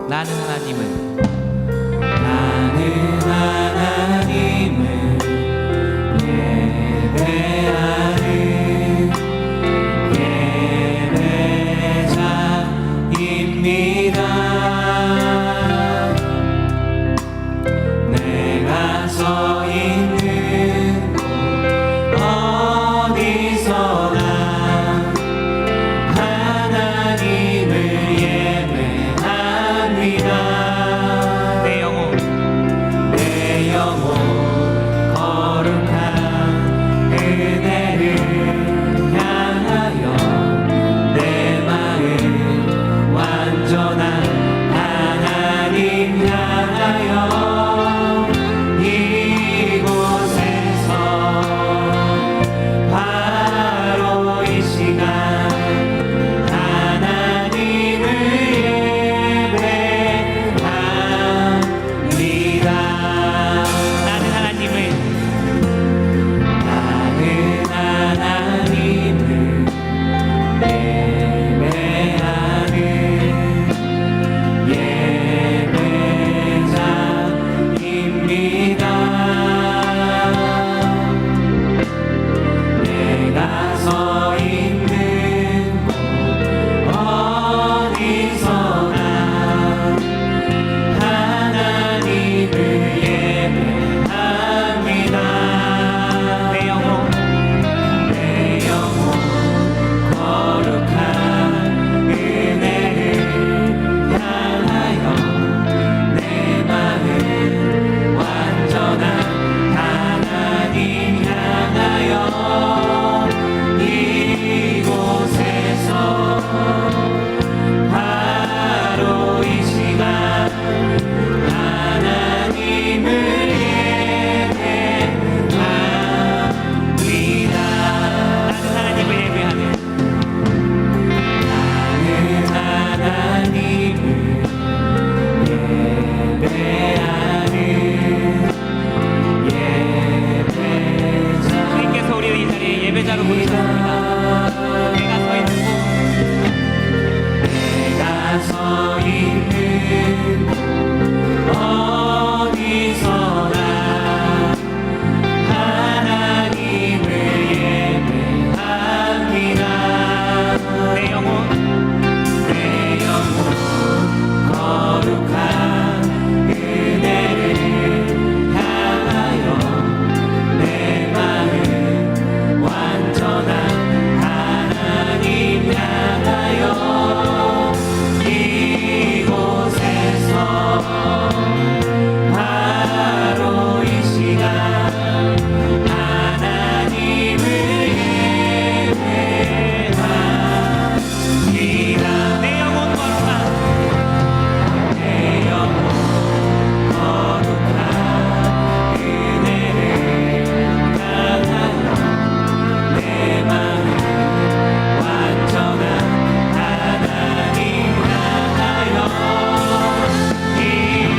나는 하나님을 예배하는 예배자입니다. 내가 서 있는 곳 어디서나 하나님을 예배합니다. 내 영혼 거룩한 그대를 향하여 내 마음 완전한 하나님 향하여 이곳에서 바로 이 시간 하나님을 예배합니다. 나는 하나님을 예배하는 예배자입니다. 내가 서 있는 곳 어디서나 하나님을 예배합니다. 내 영혼 거룩한 은혜를 향하여 내 마음 완전한 하나님 향하여 이곳에서 바로 이 시간 하나님을 예배합니다. 나는 하나님을 예배하는 예배자. 주님께서 우리를 이 자리에 예배자로 부르셨습니다. 내가 서 있는 곳 어디서나 하나님을 예배합니다. 내 영혼 거룩한 은혜를 향하여 내 마음 완전한 하나님 향하여 이곳에서 바로 이 시간 하나님을 예배합니다. 내 영혼 거룩한 은혜를 향하여 내 마음 완전한 하나님 향하여 이곳에서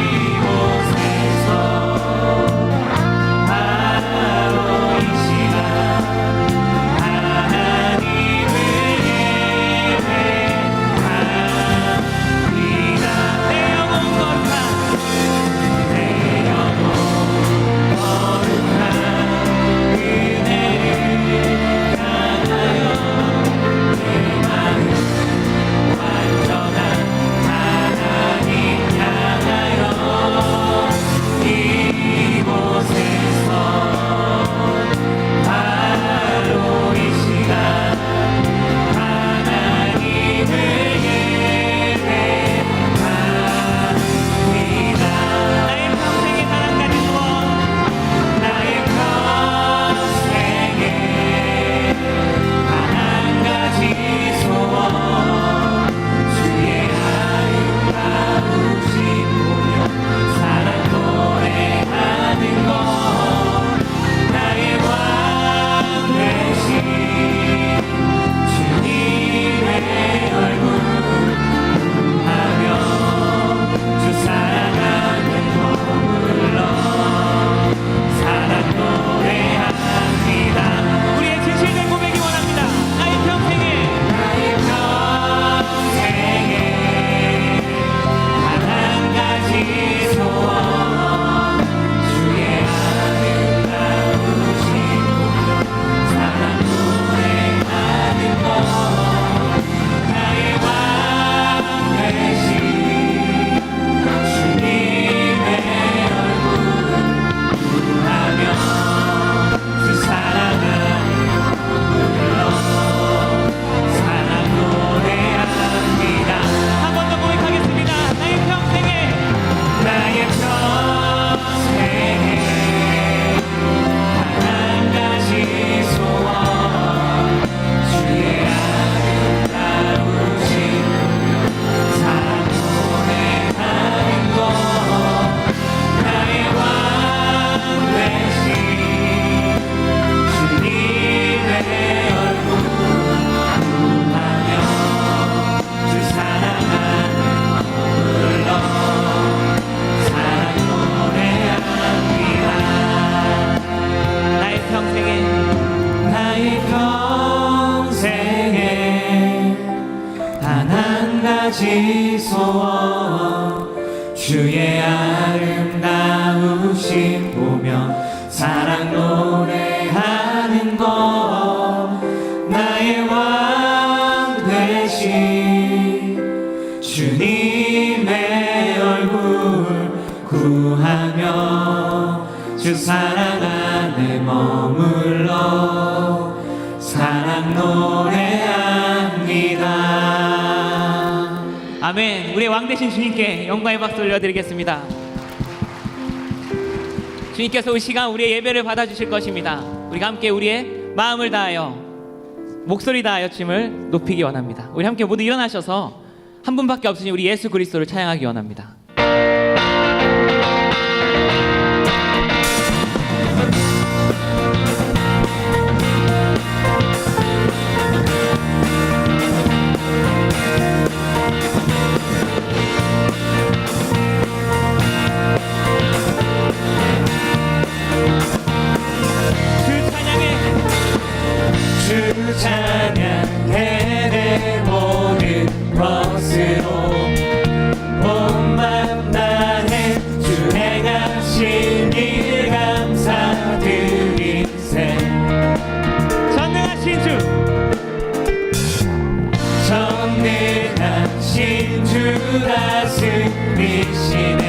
주의 아름다우심 보며 사랑 노래하는 것 나의 왕 되신 주님의 얼굴 구하며 주 사랑 안에 머물러 사랑 노래합니다. 아멘. 우리의 왕 되신 주님께 영광의 박수 올려드리겠습니다. 주님께서 이 시간 우리의 예배를 받아주실 것입니다. 우리가 함께 우리의 마음을 다하여 목소리 다하여 주님을 높이기 원합니다. 우리 함께 모두 일어나셔서 한 분밖에 없으니 우리 예수 그리스도를 찬양하기 원합니다. 주 찬양해 내 모든 것으로 온 맘 다해 주 행하신 일 감사드리세. 전능하신 주 전능하신 주 다스리시네.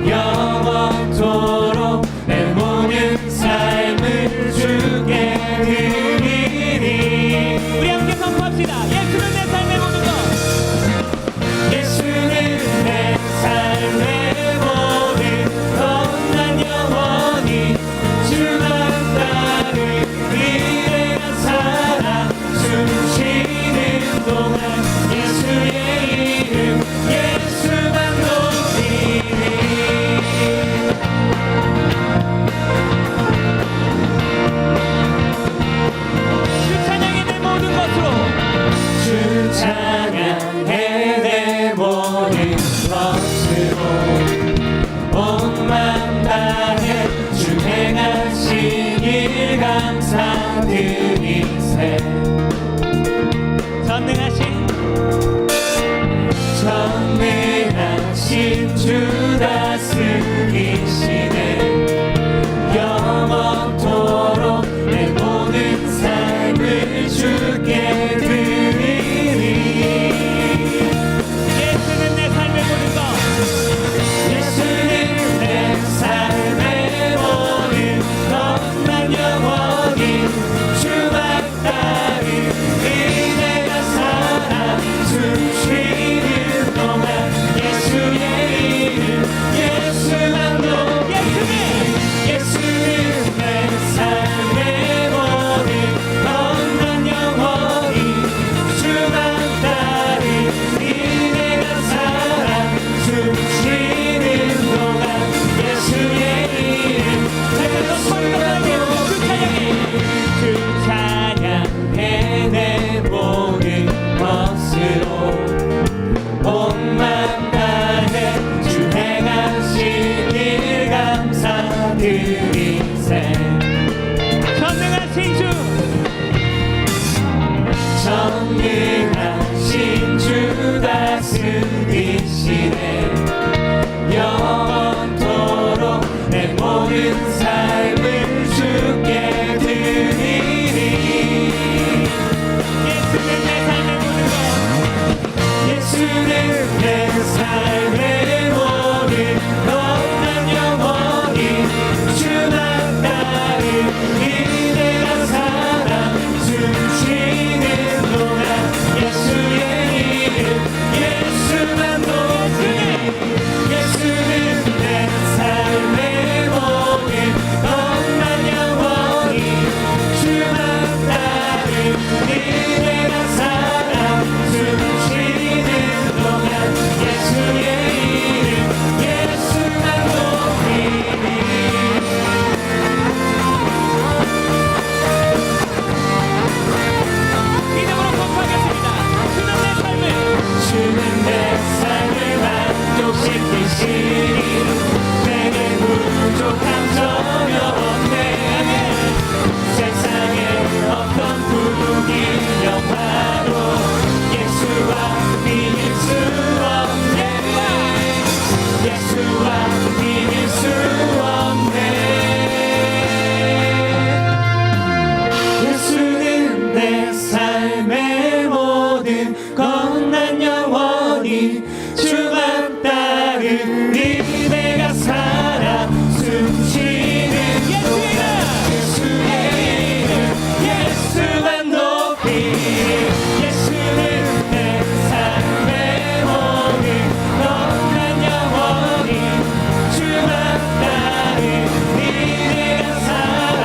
영원토록 내 모든 삶을 주께 드리리. 우리 함께 선포합시다. 예수는 내 삶의 모든 것. 예수는 내 삶의 모든 것. 난 영원히 주만 따르리. 내가 살아 숨쉬는 동안 예수의 이름 예수만 높이리. 주 찬양의 내 모든 것으로 주 찬양해 내 모든 것으로 온 맘 다해 주 행하신 일 감사드리세. 전능하신 주 다스리시네. 영원토록 내 모든 삶을 주께 드리리. 예수는 내 삶의 모든 것. 예수는 내 삶의 모든 것. 난 영원히 주만 따르리. 내가 살아 숨쉬는 동안 예수의 이름 예수만 높이리. 예수는 내 삶의 모든 것. 난 영원히 주만 따르리. 내가 살아 숨쉬는 동안 예수의 이름 주 찬양해 내 모든 것으로 온 맘 다해 주 행하신 일 감사드리세. 전능하신 주 전능하신 주 다스리시네. 영원토록 내 모든 삶을 주께 드리리. 예수는 내 삶의 모든 것. 예수는 내 삶의 모든 것. 난 영원히 주만 따르리. 내가 살아 숨쉬는 동안 예수의 이름 예수만 높이리. 예수는 내 삶의 모든 것. 난 영원히 주만 따르리. 내가 살아 숨쉬는 동안 예수의 이름 예수만 높이리. 믿음으로 선포하겠습니다. 주는 내 삶을 주는 내 삶을 만족시키시니 내게 부족함 전혀 없네. 세상에 어떤 부귀 영화로 예수와 비길 수 없네. 이 내가 살아 숨쉬는 예수의 이름 예수만 높이리 예수는 내 삶의 모든 넌 난 영원히 주만 따르 이 내가 살아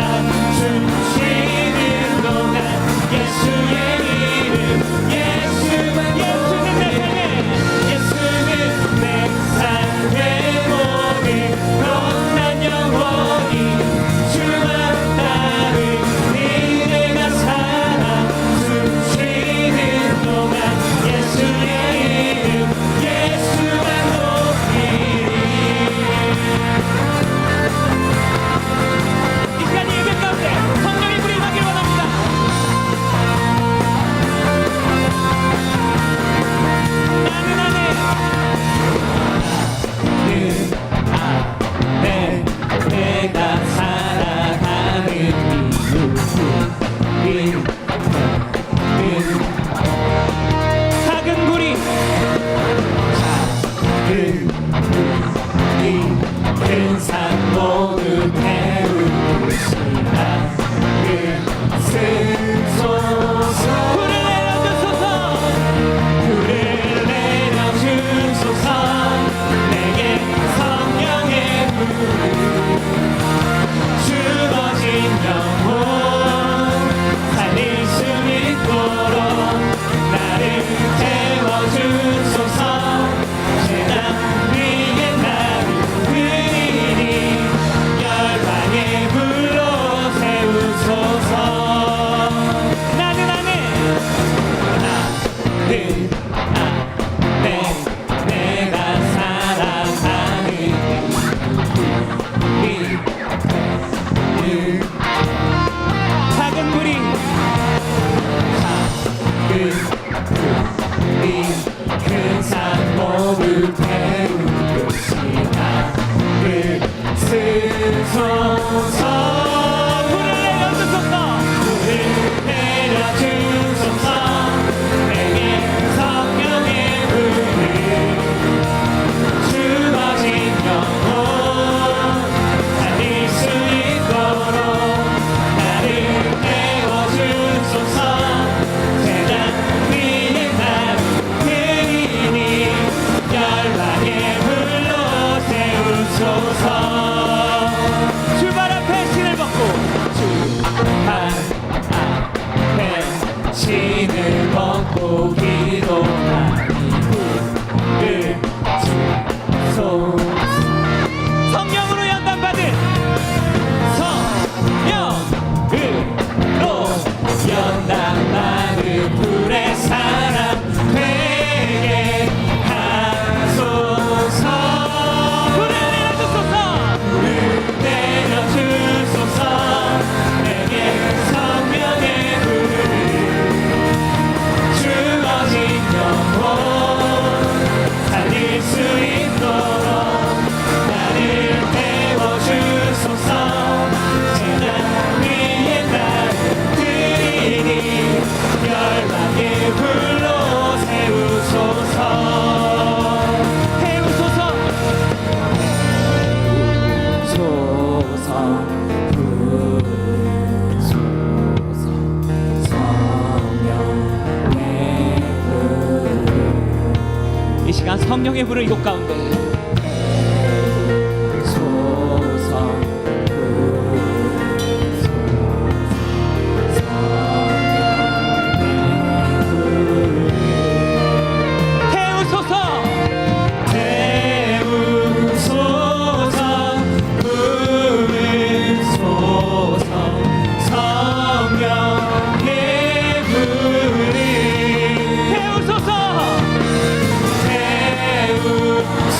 숨쉬는 동안 예수의 이름 예수만 높이리 예수는 내 삶의 모든 넌 난 영원히 주만 따르 이 내가 살아 숨쉬는 동안 예수의 이름 예수만 높이리 이 시간 예배 가운데 성령의 불이 임하길 원합니다. 나는 안에 내가 살아가는 이유 작은 구리 큰 산 모두 태우시라 그스소서 불을 내려주소서. 불을 내려주소서 내게 성령의 불을 주어진 영혼 살릴 수 있도록 나를 태워주소서 재단 위에 나를 드리니 열방의 불로 세우소서 나는 안에 내가 살아가는 작은 구리 큰산 모두 태우시다 그스소서 불을 내려주소서. 불을 내려주소서 내게 성령의 불을 주어진 영혼 살릴 수 있도록 나를 태워주소서 재단 위에 나를 드리니 열방의 불로 세우소서 주발 앞에 신을 벗고 발 앞에 신을 벗고 기도하니 불을 주소서 성령으로 연단받은 성령으로 연단받은 불의 사람 되게 하소서 불을 내려주소서. 불을 내려주소서 내게 성령의 불을 주어진 영혼 살릴 수 있도록 나를 태워주소서 재단 위에 나를 드리니 열방의 불로 세우소서 태우소서. 소서 부소서 성령의 이 시간 성령의 불을 이곳 가운데 소서 태우소서. 태우소서 부으소서 성령의 불을 태우소서. 태우소서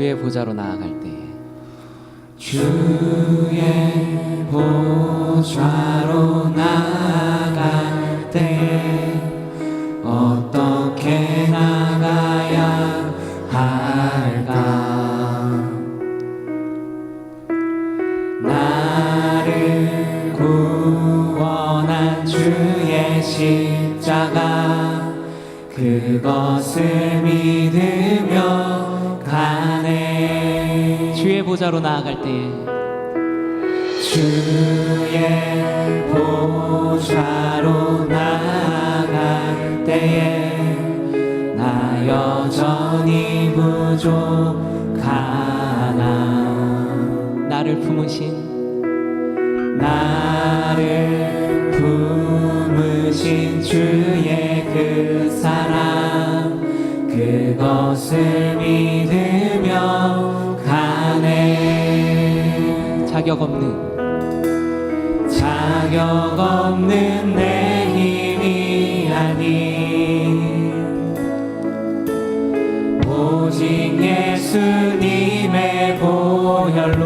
주의 보좌로 나아갈 때에 주의 보좌로 나아갈 때 어떻게 나가야 할까? 나를 구원한 주의 십자가 그것을 믿으며 가네. 주의 보좌로 나아갈 때에 주의 보좌로 나아갈 때에 나 여전히 부족하나. 나를 품으신 나를 품으신 주의 그 사랑 그것을 믿으며 가네. 자격 없는 내 힘이 아닌 오직 예수님의 보혈로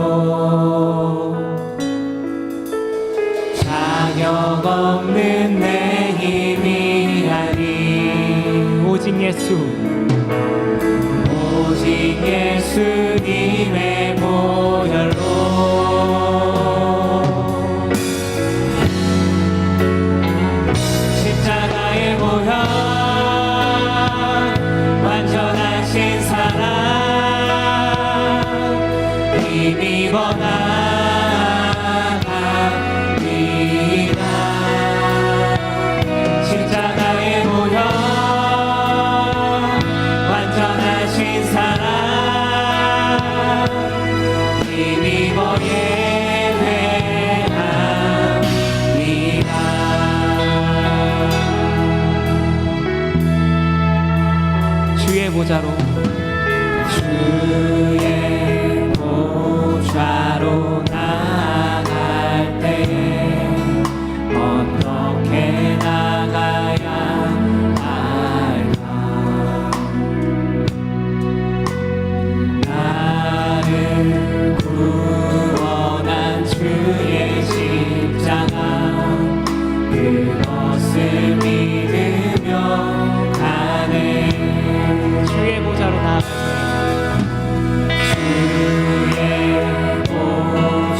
자격 없는 내 힘이 아닌 오직 예수님의 보혈로 십자가의 보혈 완전하신 사랑 힘입어 나갑니다. 십자가의 보혈 완전하신 사랑 힘입어 예배합니다. 주의 보좌로 주의 보좌로 나아갈 때에 어떻게 나가야 할까? 나를 구원한 주의 십자가 그것을 믿으며 가네. 주의 보좌로 나아갈 주의 보좌로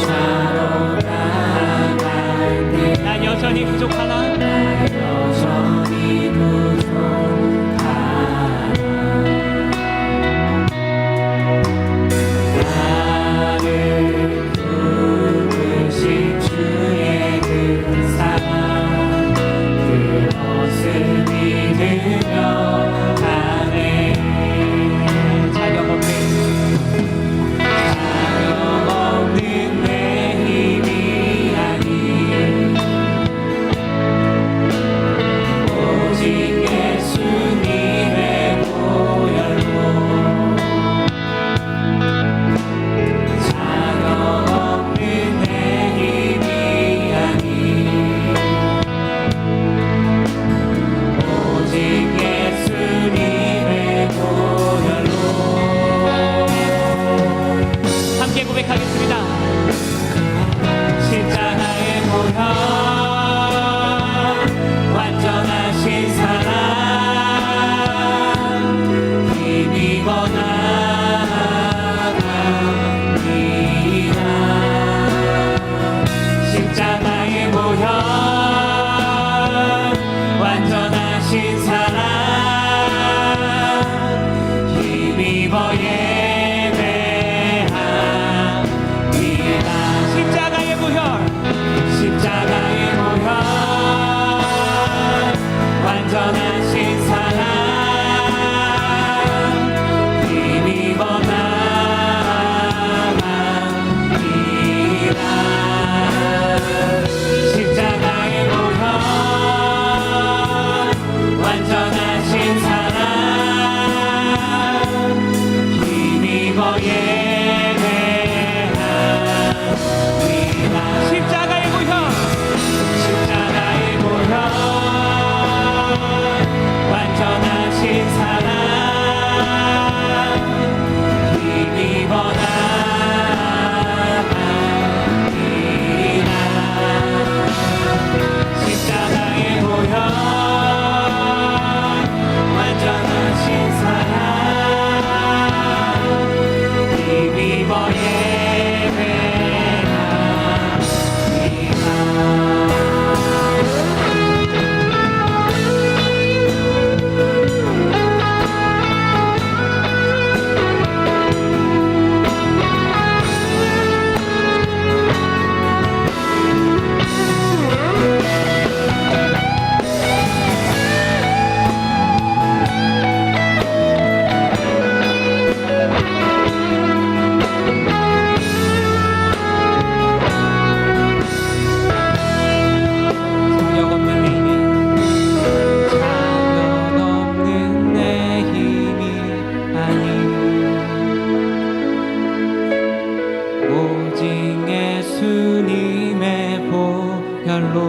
오직 예수님의 보혈로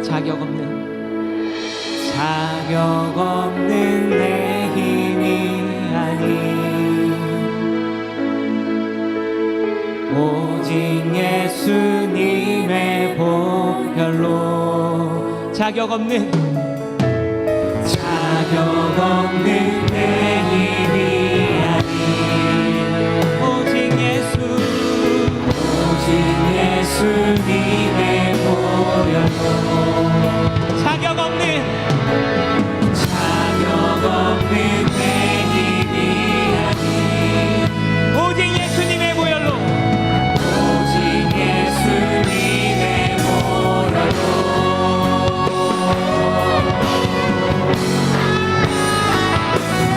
자격 없는 내 힘이 아닌 오직 예수님의 보혈로 자격 없는 내 힘이 아닌 오직 예수님의 보혈로 자격 없는 내 힘이 아닌 오직 예수님의 보혈로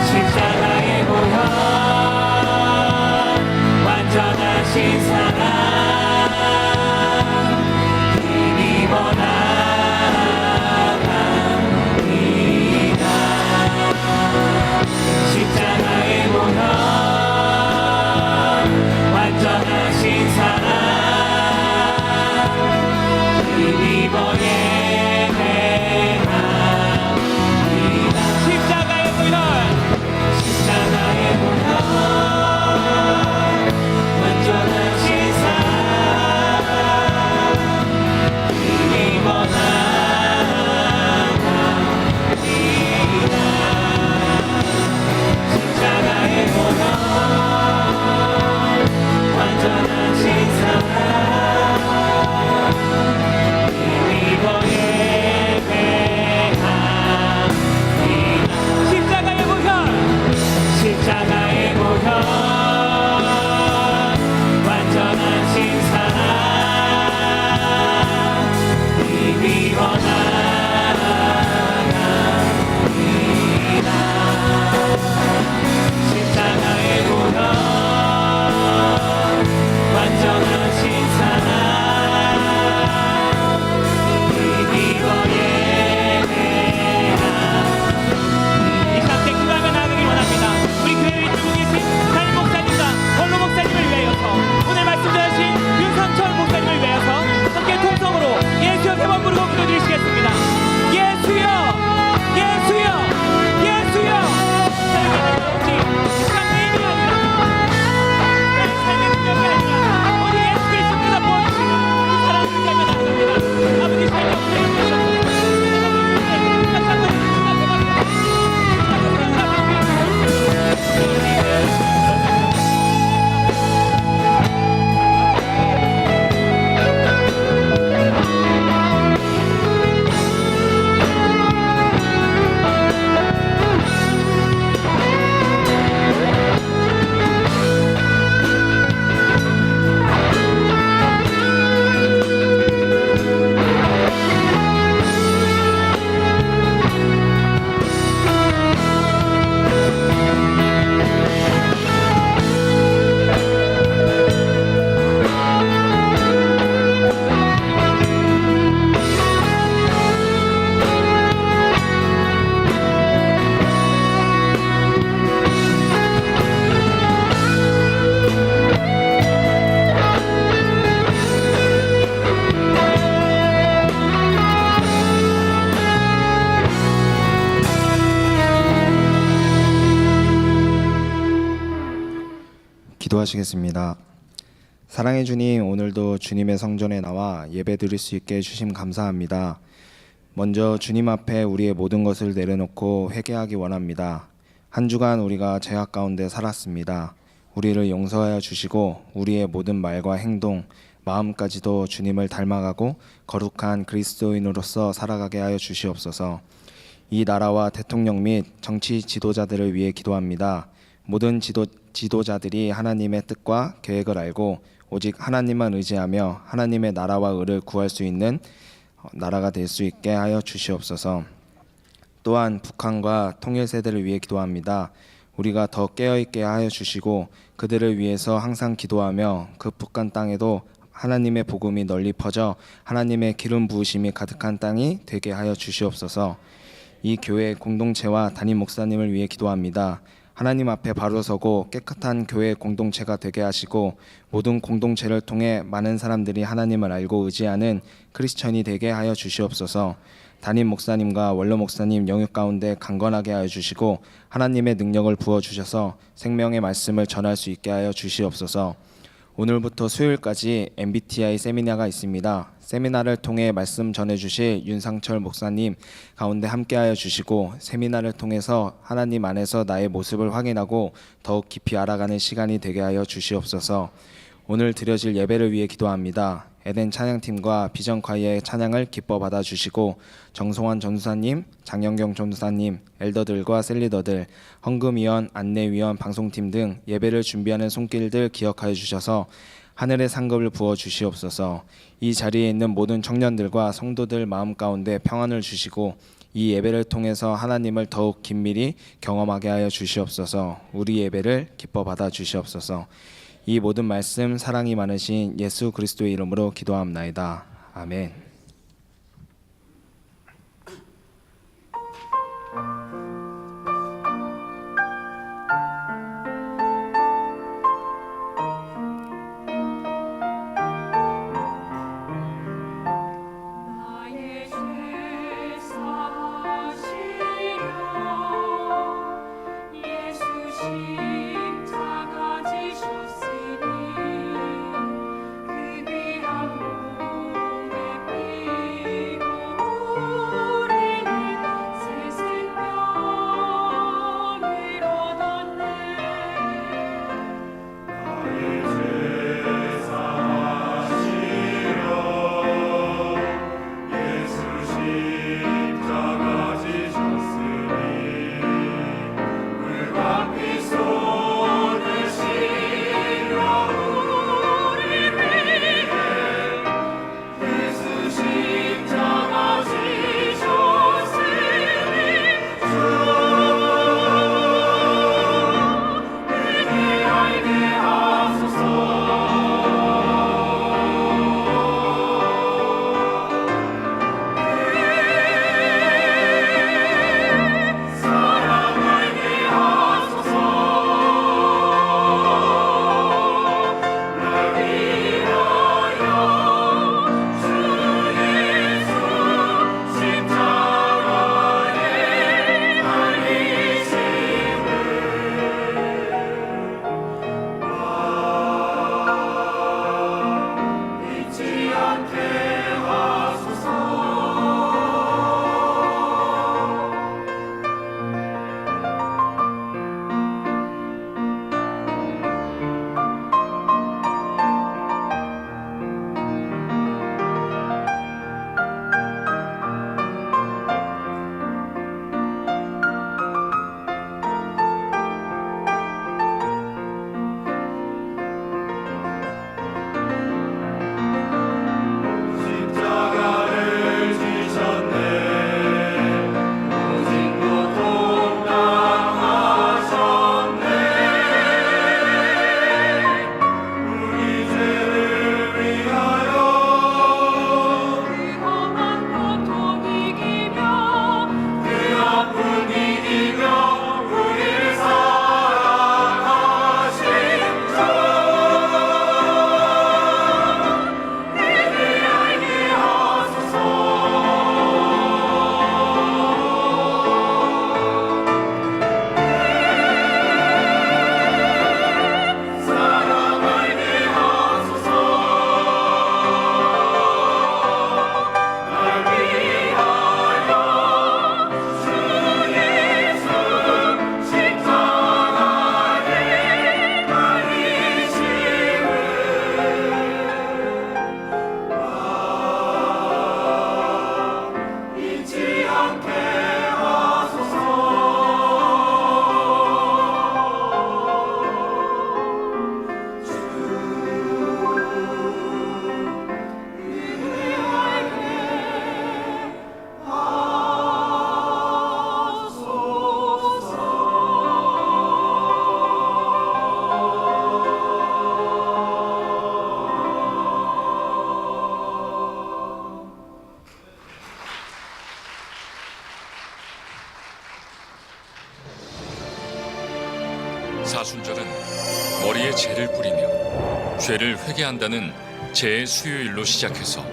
십자가의 보혈 완전하신 사랑 힘입어 나갑니다. 십자가의 보혈 완전하신 사랑 힘입어 예배합니다. 십자가의 보혈 완전하신 사랑 힘입어 나갑니다. 십자가의 보혈 완전하신 사랑 힘입어 예배합니다. 십자가의 보혈 완전하신 사랑 힘입어 나갑니다. 십자가의 보혈 완전하신 사랑 힘입어 예배합니다. 이 상태 기도하며 나가길 원합니다. 우리 교회 위쪽에 계신 담임 목사님과 원로 목사님을 위하여서 오늘 말씀 전하신 윤상철 목사님을 위하여서 함께 통성으로 예수여 세 번 부르고 기도드리시겠습니다. 예수여 예수여 예수여 오직 삶의 힘이 아니라 삶의 능력이 아니라 오직 예수 그리스도께서 부어주시는 이 사랑을 의지하며 나아갑니다. 아버지 삶의 없는 기도하시겠습니다. 사랑의 주님, 오늘도 주님의 성전에 나와 예배 드릴 수 있게 해주심 감사합니다. 먼저 주님 앞에 우리의 모든 것을 내려놓고 회개하기 원합니다. 한 주간 우리가 죄악 가운데 살았습니다. 우리를 용서하여 주시고 우리의 모든 말과 행동, 마음까지도 주님을 닮아가고 거룩한 그리스도인으로서 살아가게 하여 주시옵소서. 이 나라와 대통령 및 정치 지도자들을 위해 기도합니다. 모든 지도자들이 하나님의 뜻과 계획을 알고 오직 하나님만 의지하며 하나님의 나라와 의를 구할 수 있는 나라가 될 수 있게 하여 주시옵소서. 또한 북한과 통일 세대를 위해 기도합니다. 우리가 더 깨어있게 하여 주시고 그들을 위해서 항상 기도하며 그 북한 땅에도 하나님의 복음이 널리 퍼져 하나님의 기름 부으심이 가득한 땅이 되게 하여 주시옵소서. 이 교회 공동체와 담임 목사님을 위해 기도합니다. 하나님 앞에 바로 서고 깨끗한 교회 공동체가 되게 하시고 모든 공동체를 통해 많은 사람들이 하나님을 알고 의지하는 크리스천이 되게 하여 주시옵소서. 담임 목사님과 원로 목사님 영역 가운데 강건하게 하여 주시고 하나님의 능력을 부어 주셔서 생명의 말씀을 전할 수 있게 하여 주시옵소서. 오늘부터 수요일까지 MBTI 세미나가 있습니다. 세미나를 통해 말씀 전해주실 윤상철 목사님 가운데 함께하여 주시고 세미나를 통해서 하나님 안에서 나의 모습을 확인하고 더욱 깊이 알아가는 시간이 되게 하여 주시옵소서. 오늘 드려질 예배를 위해 기도합니다. 에덴 찬양팀과 비전콰이의 찬양을 기뻐 받아주시고 정성환 전도사님, 장영경 전도사님, 엘더들과 셀리더들, 헌금위원, 안내위원, 방송팀 등 예배를 준비하는 손길들 기억하여 주셔서 하늘의 상급을 부어 주시옵소서. 이 자리에 있는 모든 청년들과 성도들 마음 가운데 평안을 주시고 이 예배를 통해서 하나님을 더욱 긴밀히 경험하게 하여 주시옵소서. 우리 예배를 기뻐 받아 주시옵소서. 이 모든 말씀 사랑이 많으신 예수 그리스도의 이름으로 기도합나이다. 아멘. 나의 죄 사하시려 예수 십자가 지셨으니 그 귀한 몸에 사순절은 머리에 재를 뿌리며 죄를 회개한다는 죄의 수요일로 시작해서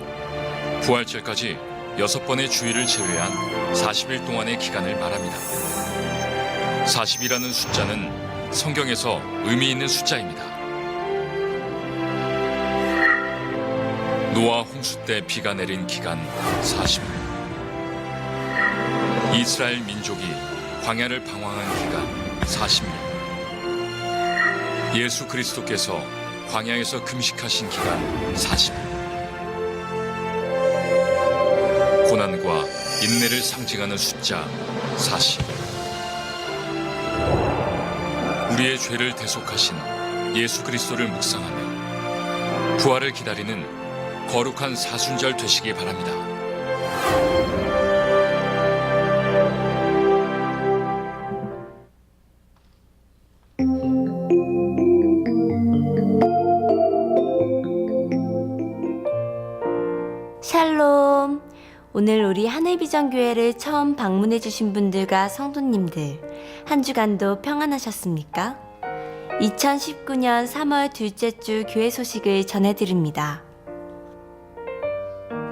부활절까지 6번의 주일을 제외한 40일 동안의 기간을 말합니다. 40이라는 숫자는 성경에서 의미 있는 숫자입니다. 노아 홍수 때 비가 내린 기간 40일. 이스라엘 민족이 광야를 방황한 기간 40년. 예수 그리스도께서 광야에서 금식하신 기간 40년. 고난과 인내를 상징하는 숫자 40. 우리의 죄를 대속하신 예수 그리스도를 묵상하며 부활을 기다리는 거룩한 사순절 되시기 바랍니다. 샬롬. 오늘 우리 하늘비전교회를 처음 방문해 주신 분들과 성도님들, 한 주간도 평안하셨습니까? 2019년 3월 둘째 주 교회 소식을 전해드립니다.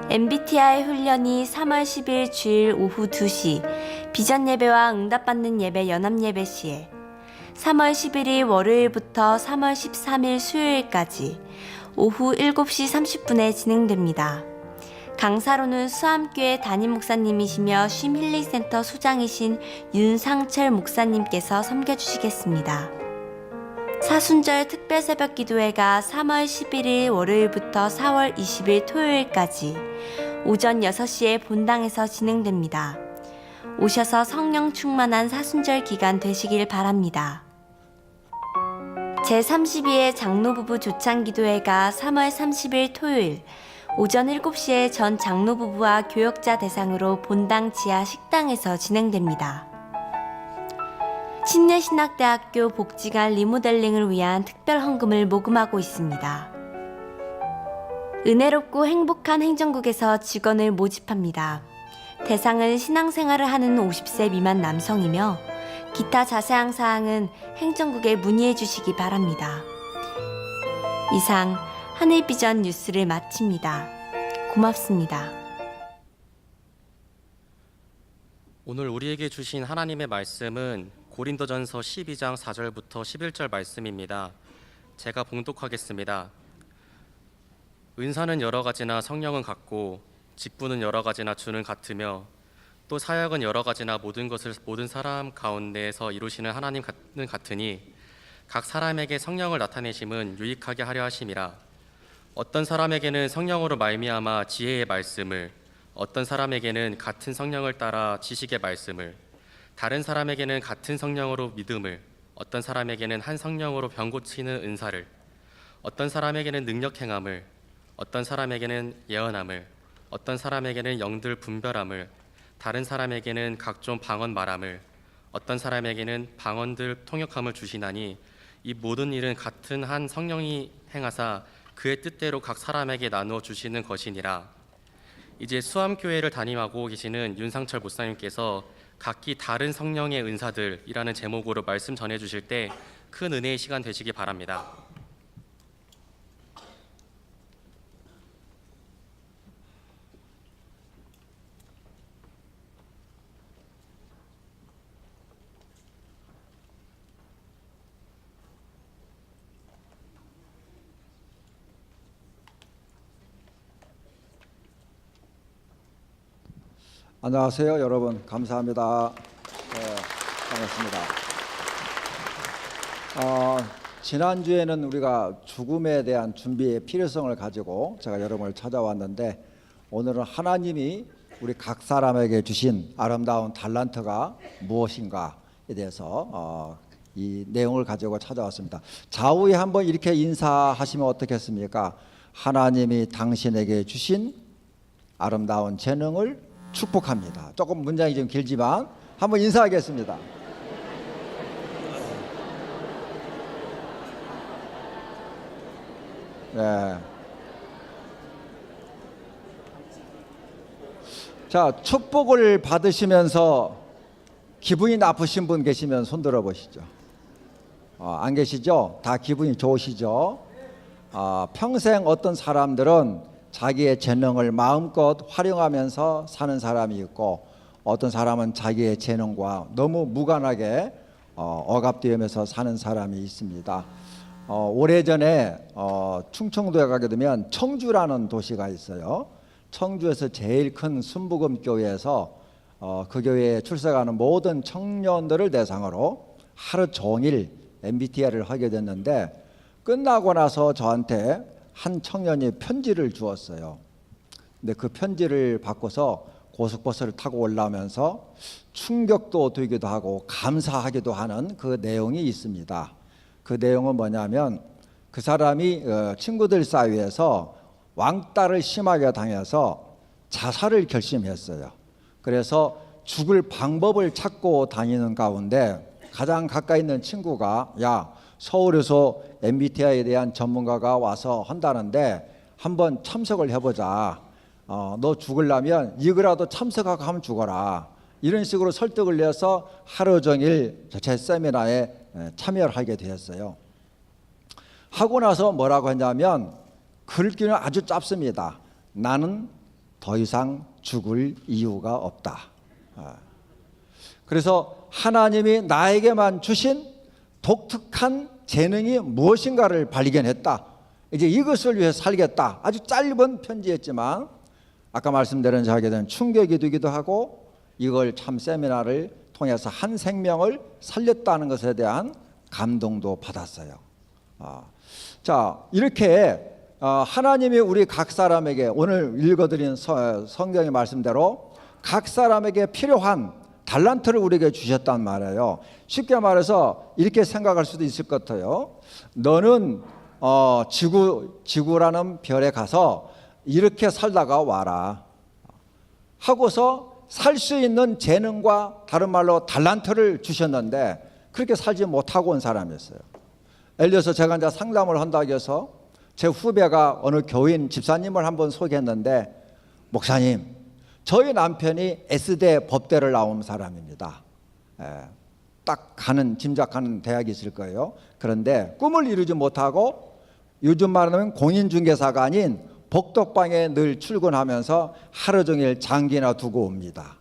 MBTI 훈련이 3월 10일 주일 오후 2시 비전 예배와 응답받는 예배 연합 예배 시에, 3월 11일 월요일부터 3월 13일 수요일까지 오후 7시 30분에 진행됩니다. 강사로는 수암교회 담임 목사님이시며 쉼 힐링센터 소장이신 윤상철 목사님께서 섬겨주시겠습니다. 사순절 특별 새벽 기도회가 3월 11일 월요일부터 4월 20일 토요일까지 오전 6시에 본당에서 진행됩니다. 오셔서 성령 충만한 사순절 기간 되시길 바랍니다. 제32회 장로부부 조창 기도회가 3월 30일 토요일 오전 7시에 전 장로부부와 교역자 대상으로 본당 지하 식당에서 진행됩니다. 신예신학대학교 복지관 리모델링을 위한 특별 헌금을 모금하고 있습니다. 은혜롭고 행복한 행정국에서 직원을 모집합니다. 대상은 신앙생활을 하는 50세 미만 남성이며 기타 자세한 사항은 행정국에 문의해 주시기 바랍니다. 이상 하늘비전 뉴스를 마칩니다. 고맙습니다. 오늘 우리에게 주신 하나님의 말씀은 고린도전서 12장 4절부터 11절 말씀입니다. 제가 봉독하겠습니다. 은사는 여러 가지나 성령은 같고 직분은 여러 가지나 주는 같으며 또 사역은 여러 가지나 모든 것을 모든 사람 가운데에서 이루시는 하나님은 같으니 각 사람에게 성령을 나타내심은 유익하게 하려 하심이라. 어떤 사람에게는 성령으로 말미암아 지혜의 말씀을, 어떤 사람에게는 같은 성령을 따라 지식의 말씀을, 다른 사람에게는 같은 성령으로 믿음을, 어떤 사람에게는 한 성령으로 병 고치는 은사를, 어떤 사람에게는 능력 행함을, 어떤 사람에게는 예언함을, 어떤 사람에게는 영들 분별함을, 다른 사람에게는 각종 방언 말함을, 어떤 사람에게는 방언들 통역함을 주시나니 이 모든 일은 같은 한 성령이 행하사 그의 뜻대로 각 사람에게 나누어 주시는 것이니라. 이제 수암교회를 담임하고 계시는 윤상철 목사님께서 각기 다른 성령의 은사들이라는 제목으로 말씀 전해 주실 때 큰 은혜의 시간 되시기 바랍니다. 안녕하세요, 여러분. 감사합니다. 반갑습니다. 지난주에는 우리가 죽음에 대한 준비의 필요성을 가지고 제가 여러분을 찾아왔는데, 오늘은 하나님이 우리 각 사람에게 주신 아름다운 달란트가 무엇인가에 대해서 이 내용을 가지고 찾아왔습니다. 좌우에 한번 이렇게 인사하시면 어떻겠습니까? 하나님이 당신에게 주신 아름다운 재능을 축복합니다. 조금 문장이 좀 길지만 한번 인사하겠습니다. 네. 자, 축복을 받으시면서 기분이 나쁘신 분 계시면 손 들어 보시죠. 안 계시죠? 다 기분이 좋으시죠? 평생 어떤 사람들은 자기의 재능을 마음껏 활용하면서 사는 사람이 있고, 어떤 사람은 자기의 재능과 너무 무관하게 억압되면서 사는 사람이 있습니다. 오래전에 충청도에 가게 되면 청주라는 도시가 있어요. 청주에서 제일 큰 순복음 교회에서 그 교회에 출석하는 모든 청년들을 대상으로 하루 종일 MBTI를 하게 됐는데, 끝나고 나서 저한테 한 청년이 편지를 주었어요. 근데 그 편지를 받고서 고속버스를 타고 올라오면서 충격도 되기도 하고 감사하기도 하는 그 내용이 있습니다. 그 내용은 뭐냐면, 그 사람이 친구들 사이에서 왕따를 심하게 당해서 자살을 결심했어요. 그래서 죽을 방법을 찾고 다니는 가운데 가장 가까이 있는 친구가, 야, 서울에서 MBTI에 대한 전문가가 와서 한다는데 한번 참석을 해보자. 너 죽으려면 이거라도 참석하고 하면 죽어라. 이런 식으로 설득을 내서 하루 종일 제 세미나에 참여를 하게 되었어요. 하고 나서 뭐라고 했냐면, 글귀는 아주 짧습니다. 나는 더 이상 죽을 이유가 없다. 그래서 하나님이 나에게만 주신 독특한 재능이 무엇인가를 발견했다. 이제 이것을 위해 살겠다. 아주 짧은 편지였지만 아까 말씀드린 저에게 된 충격이 되기도 하고, 이걸 참 세미나를 통해서 한 생명을 살렸다는 것에 대한 감동도 받았어요. 자, 이렇게 하나님이 우리 각 사람에게, 오늘 읽어드린 성경의 말씀대로 각 사람에게 필요한 달란트를 우리에게 주셨단 말이에요. 쉽게 말해서 이렇게 생각할 수도 있을 것 같아요. 너는 지구라는 별에 가서 이렇게 살다가 와라 하고서 살 수 있는 재능과 다른 말로 달란트를 주셨는데 그렇게 살지 못하고 온 사람이었어요. 예를 들어서 제가 이제 상담을 한다고 해서 제 후배가 어느 교인 집사님을 한번 소개했는데, 목사님, 저희 남편이 S대 법대를 나온 사람입니다. 딱 짐작하는 대학이 있을 거예요. 그런데 꿈을 이루지 못하고 요즘 말하면 공인중개사가 아닌 복덕방에 늘 출근하면서 하루 종일 장기나 두고 옵니다.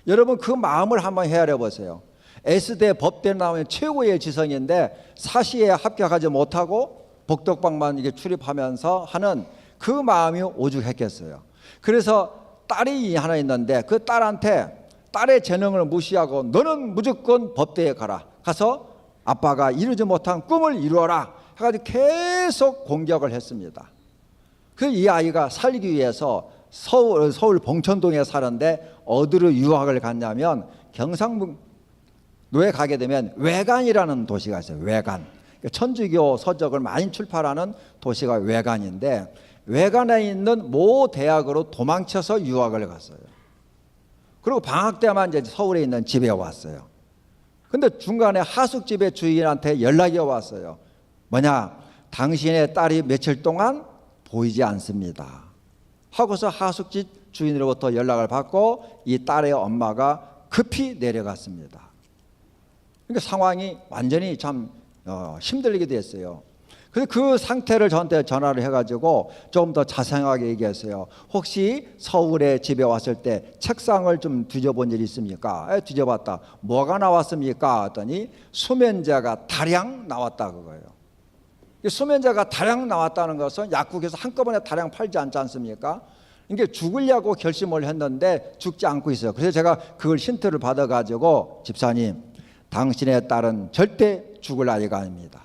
여러분, 그 마음을 한번 헤아려 보세요. S대 법대 나오면 최고의 지성인데 사시에 합격하지 못하고 복덕방만 이게 출입하면서 하는 그 마음이 오죽했겠어요. 그래서 딸이 하나 있는데 그 딸한테 딸의 재능을 무시하고 너는 무조건 법대에 가서 아빠가 이루지 못한 꿈을 이루어라 해가지고 계속 공격을 했습니다. 그 이 아이가 살기 위해서 서울 봉천동에 사는데 어디로 유학을 갔냐면 경상북도에 가게 되면 외관이라는 도시가 있어요. 외관. 천주교 서적을 많이 출판하는 도시가 외관인데, 외관에 있는 모 대학으로 도망쳐서 유학을 갔어요. 그리고 방학 때만 이제 서울에 있는 집에 왔어요. 근데 중간에 하숙집의 주인한테 연락이 왔어요. 뭐냐, 당신의 딸이 며칠 동안 보이지 않습니다 하고서 하숙집 주인으로부터 연락을 받고 이 딸의 엄마가 급히 내려갔습니다. 그러니까 상황이 완전히 참 힘들게 됐어요. 그래서 그 상태를 저한테 전화를 해가지고 조금 더 자세하게 얘기했어요. 혹시 서울에 집에 왔을 때 책상을 좀 뒤져본 일 있습니까? 뒤져봤다. 뭐가 나왔습니까? 했더니 수면제가 다량 나왔다 그거예요. 수면제가 다량 나왔다는 것은 약국에서 한꺼번에 다량 팔지 않지 않습니까? 이게 죽으려고 결심을 했는데 죽지 않고 있어요. 그래서 제가 그걸 힌트를 받아가지고, 집사님, 당신의 딸은 절대 죽을 아이가 아닙니다.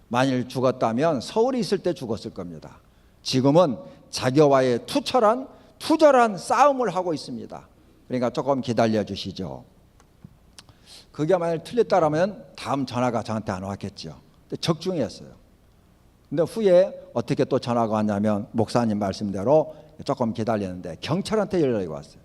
만일 죽었다면 서울에 있을 때 죽었을 겁니다. 지금은 자기와의 투절한 싸움을 하고 있습니다. 그러니까 조금 기다려 주시죠. 그게 만약 틀렸다면 다음 전화가 저한테 안 왔겠죠. 근데 적중했어요. 근데 후에 어떻게 또 전화가 왔냐면, 목사님 말씀대로 조금 기다렸는데 경찰한테 연락이 왔어요.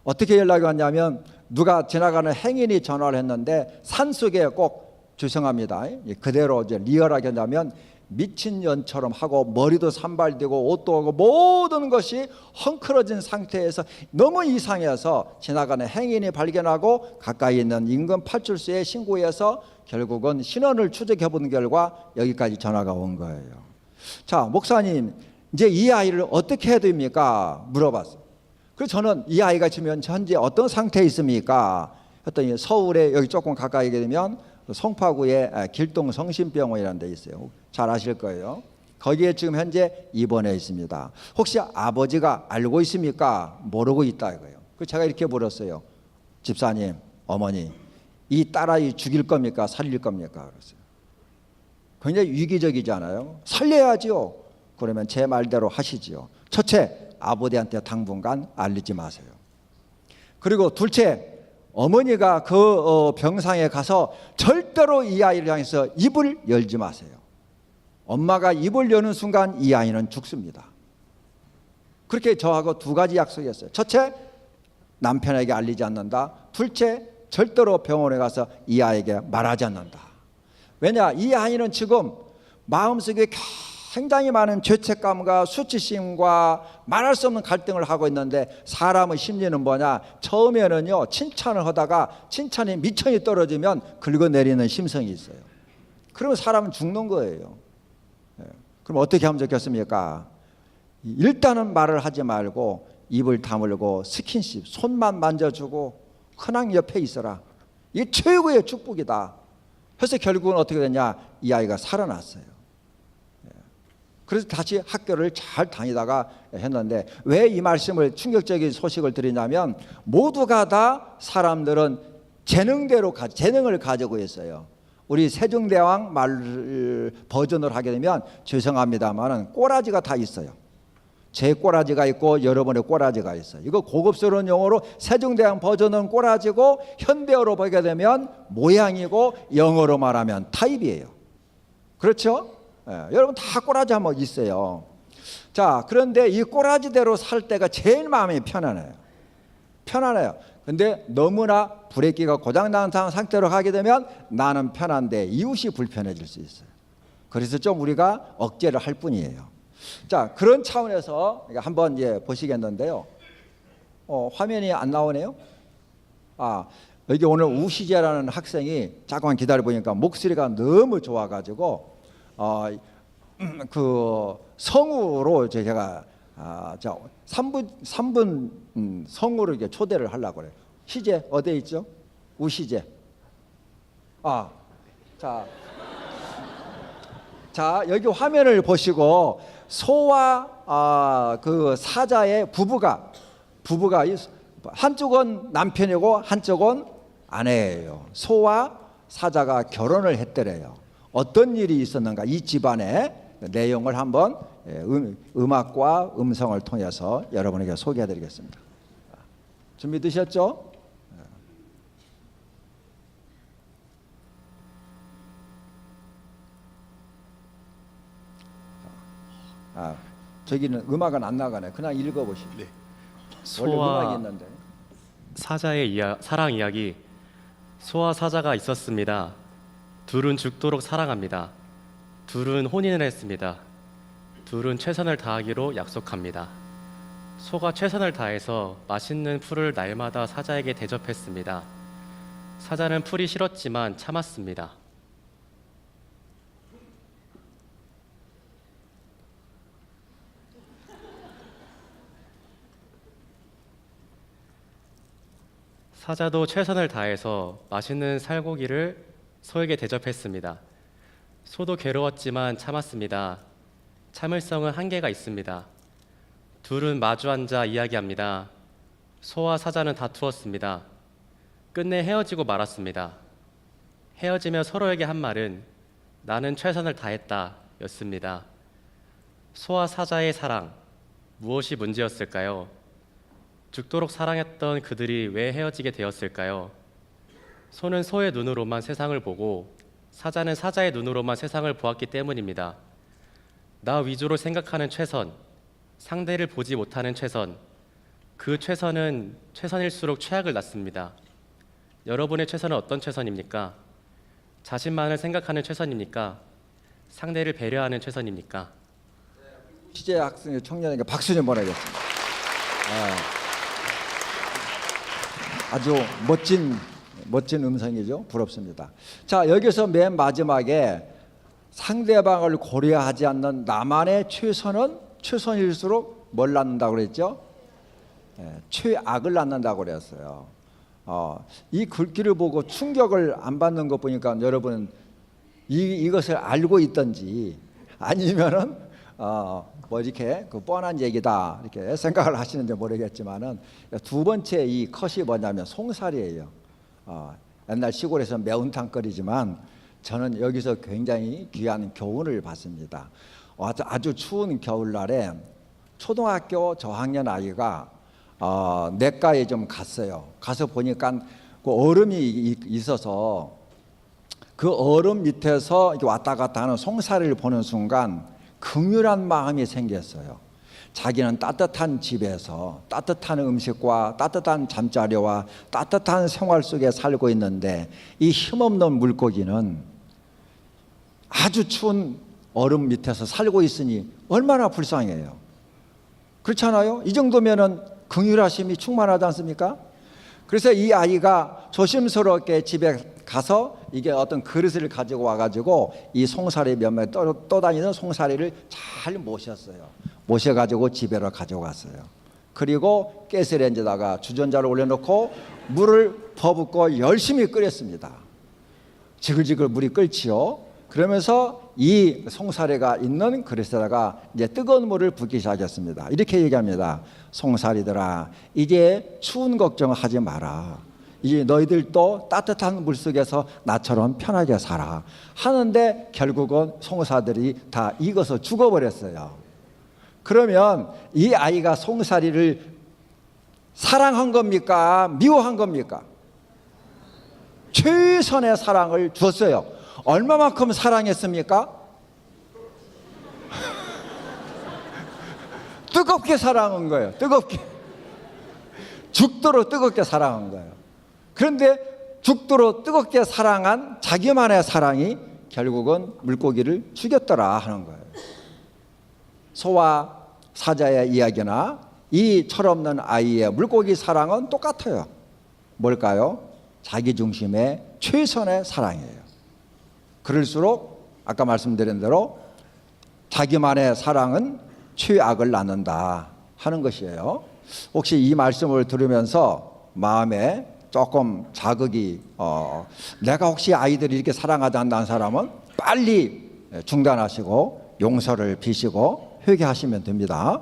어떻게 연락이 왔냐면, 누가 지나가는 행인이 전화를 했는데 산속에 꼭, 죄송합니다, 그대로 이제 리얼하게 한다면 미친년처럼 하고 머리도 산발되고 옷도 하고 모든 것이 헝클어진 상태에서 너무 이상해서 지나가는 행인이 발견하고 가까이 있는 인근 파출소에 신고해서 결국은 신원을 추적해 본 결과 여기까지 전화가 온 거예요. 자, 목사님, 이제 이 아이를 어떻게 해야 됩니까? 물어봤어요. 그래서 저는 이 아이가 지금 현재 어떤 상태에 있습니까? 했더니 서울에 여기 조금 가까이 되면 송파구에 길동 성심병원이라는 데 있어요. 잘 아실 거예요. 거기에 지금 현재 입원해 있습니다. 혹시 아버지가 알고 있습니까? 모르고 있다 이거예요. 그래서 제가 이렇게 물었어요. 집사님, 어머니, 이 딸아이 죽일 겁니까? 살릴 겁니까? 그랬어요. 굉장히 위기적이잖아요. 살려야지요. 그러면 제 말대로 하시지요. 첫째, 아버지한테 당분간 알리지 마세요. 그리고 둘째, 어머니가 그 병상에 가서 절대로 이 아이를 향해서 입을 열지 마세요. 엄마가 입을 여는 순간 이 아이는 죽습니다. 그렇게 저하고 두 가지 약속했어요. 첫째, 남편에게 알리지 않는다. 둘째, 절대로 병원에 가서 이 아이에게 말하지 않는다. 왜냐, 이 아이는 지금 마음속에 굉장히 많은 죄책감과 수치심과 말할 수 없는 갈등을 하고 있는데, 사람의 심리는 뭐냐, 처음에는요 칭찬을 하다가 칭찬이 미천이 떨어지면 긁어내리는 심성이 있어요. 그러면 사람은 죽는 거예요. 그럼 어떻게 하면 좋겠습니까? 일단은 말을 하지 말고 입을 다물고 스킨십, 손만 만져주고 그냥 옆에 있어라. 이게 최고의 축복이다. 그래서 결국은 어떻게 됐냐, 이 아이가 살아났어요. 그래서 다시 학교를 잘 다니다가 했는데, 왜 이 말씀을 충격적인 소식을 드리냐면, 모두가 다 사람들은 재능대로 재능을 가지고 있어요. 우리 세종대왕 말 버전을 하게 되면 죄송합니다만은 꼬라지가 다 있어요. 제 꼬라지가 있고 여러분의 꼬라지가 있어요. 이거 고급스러운 용어로 세종대왕 버전은 꼬라지고, 현대어로 보게 되면 모양이고, 영어로 말하면 타입이에요. 그렇죠? 여러분 다 꼬라지 한번 있어요. 자, 그런데 이 꼬라지대로 살 때가 제일 마음이 편안해요. 편안해요. 근데 너무나 브레이크가 고장난 상태로 가게 되면 나는 편한데 이웃이 불편해질 수 있어요. 그래서 좀 우리가 억제를 할 뿐이에요. 자, 그런 차원에서 한번 이제 보시겠는데요. 화면이 안 나오네요. 여기 오늘 우시재라는 학생이 잠깐만 기다려 보니까 목소리가 너무 좋아가지고 그 성우로 제가 3분 성우로 이렇게 초대를 하려고 그래요. 시제 어디에 있죠? 우시재. 자, 여기 화면을 보시고 소와 그 사자의 부부가 한쪽은 남편이고 한쪽은 아내예요. 소와 사자가 결혼을 했더래요. 어떤 일이 있었는가, 이 집안의 내용을 한번 음악과 음성을 통해서 여러분에게 소개해드리겠습니다. 준비되셨죠? 저기는 음악은 안 나가네. 그냥 읽어보시죠. 네. 원래 음악이 소와 있는데. 사자의 사랑 이야기. 소와 사자가 있었습니다. 둘은 죽도록 사랑합니다. 둘은 혼인을 했습니다. 둘은 최선을 다하기로 약속합니다. 소가 최선을 다해서 맛있는 풀을 날마다 사자에게 대접했습니다. 사자는 풀이 싫었지만 참았습니다. 사자도 최선을 다해서 맛있는 살고기를 소에게 대접했습니다. 소도 괴로웠지만 참았습니다. 참을성은 한계가 있습니다. 둘은 마주 앉아 이야기합니다. 소와 사자는 다투었습니다. 끝내 헤어지고 말았습니다. 헤어지며 서로에게 한 말은 나는 최선을 다했다 였습니다. 소와 사자의 사랑, 무엇이 문제였을까요? 죽도록 사랑했던 그들이 왜 헤어지게 되었을까요? 소는 소의 눈으로만 세상을 보고 사자는 사자의 눈으로만 세상을 보았기 때문입니다. 나 위주로 생각하는 최선, 상대를 보지 못하는 최선, 그 최선은 최선일수록 최악을 낳습니다. 여러분의 최선은 어떤 최선입니까? 자신만을 생각하는 최선입니까? 상대를 배려하는 최선입니까? 취재 학생 청년에게 박수 좀 보내겠습니다. 아주 멋진 음성이죠. 부럽습니다. 자, 여기서 맨 마지막에 상대방을 고려하지 않는 나만의 최선은 최선일수록 뭘 낳는다고 그랬죠? 최악을 낳는다고 그랬어요. 이 글귀를 보고 충격을 안 받는 거 보니까 여러분 이것을 알고 있던지 아니면은 뭐 이렇게 그 뻔한 얘기다 이렇게 생각을 하시는지 모르겠지만은 두 번째 이 컷이 뭐냐면 송사리예요. 옛날 시골에서 매운탕 끓이지만 저는 여기서 굉장히 귀한 교훈을 받습니다. 아주 추운 겨울날에 초등학교 저학년 아이가 냇가에 좀 갔어요. 가서 보니까 그 얼음이 있어서 그 얼음 밑에서 이렇게 왔다 갔다 하는 송사리를 보는 순간 긍휼한 마음이 생겼어요. 자기는 따뜻한 집에서 따뜻한 음식과 따뜻한 잠자리와 따뜻한 생활 속에 살고 있는데 이 힘없는 물고기는 아주 추운 얼음 밑에서 살고 있으니 얼마나 불쌍해요. 그렇잖아요? 이 정도면은 긍휼하심이 충만하지 않습니까? 그래서 이 아이가 조심스럽게 집에 가서 이게 어떤 그릇을 가지고 와가지고 이 송사리 몇몇 떠다니는 송사리를 잘 모셨어요. 모셔가지고 집에로 가져갔어요. 그리고 가스레인지에다가 주전자를 올려놓고 물을 퍼붓고 열심히 끓였습니다. 지글지글 물이 끓지요. 그러면서 이 송사리가 있는 그릇에다가 이제 뜨거운 물을 붓기 시작했습니다. 이렇게 얘기합니다. 송사리들아, 이제 추운 걱정하지 마라. 이제 너희들도 따뜻한 물 속에서 나처럼 편하게 살아. 하는데 결국은 송사들이 다 익어서 죽어버렸어요. 그러면 이 아이가 송사리를 사랑한 겁니까? 미워한 겁니까? 최선의 사랑을 줬어요. 얼마만큼 사랑했습니까? 뜨겁게 사랑한 거예요. 뜨겁게. 죽도록 뜨겁게 사랑한 거예요. 그런데 죽도록 뜨겁게 사랑한 자기만의 사랑이 결국은 물고기를 죽였더라 하는 거예요. 소와 사자의 이야기나 이 철없는 아이의 물고기 사랑은 똑같아요. 뭘까요? 자기 중심의 최선의 사랑이에요. 그럴수록 아까 말씀드린 대로 자기만의 사랑은 최악을 낳는다 하는 것이에요. 혹시 이 말씀을 들으면서 마음에 조금 자극이 내가 혹시 아이들이 이렇게 사랑하지 않는 사람은 빨리 중단하시고 용서를 비시고 회개하시면 됩니다.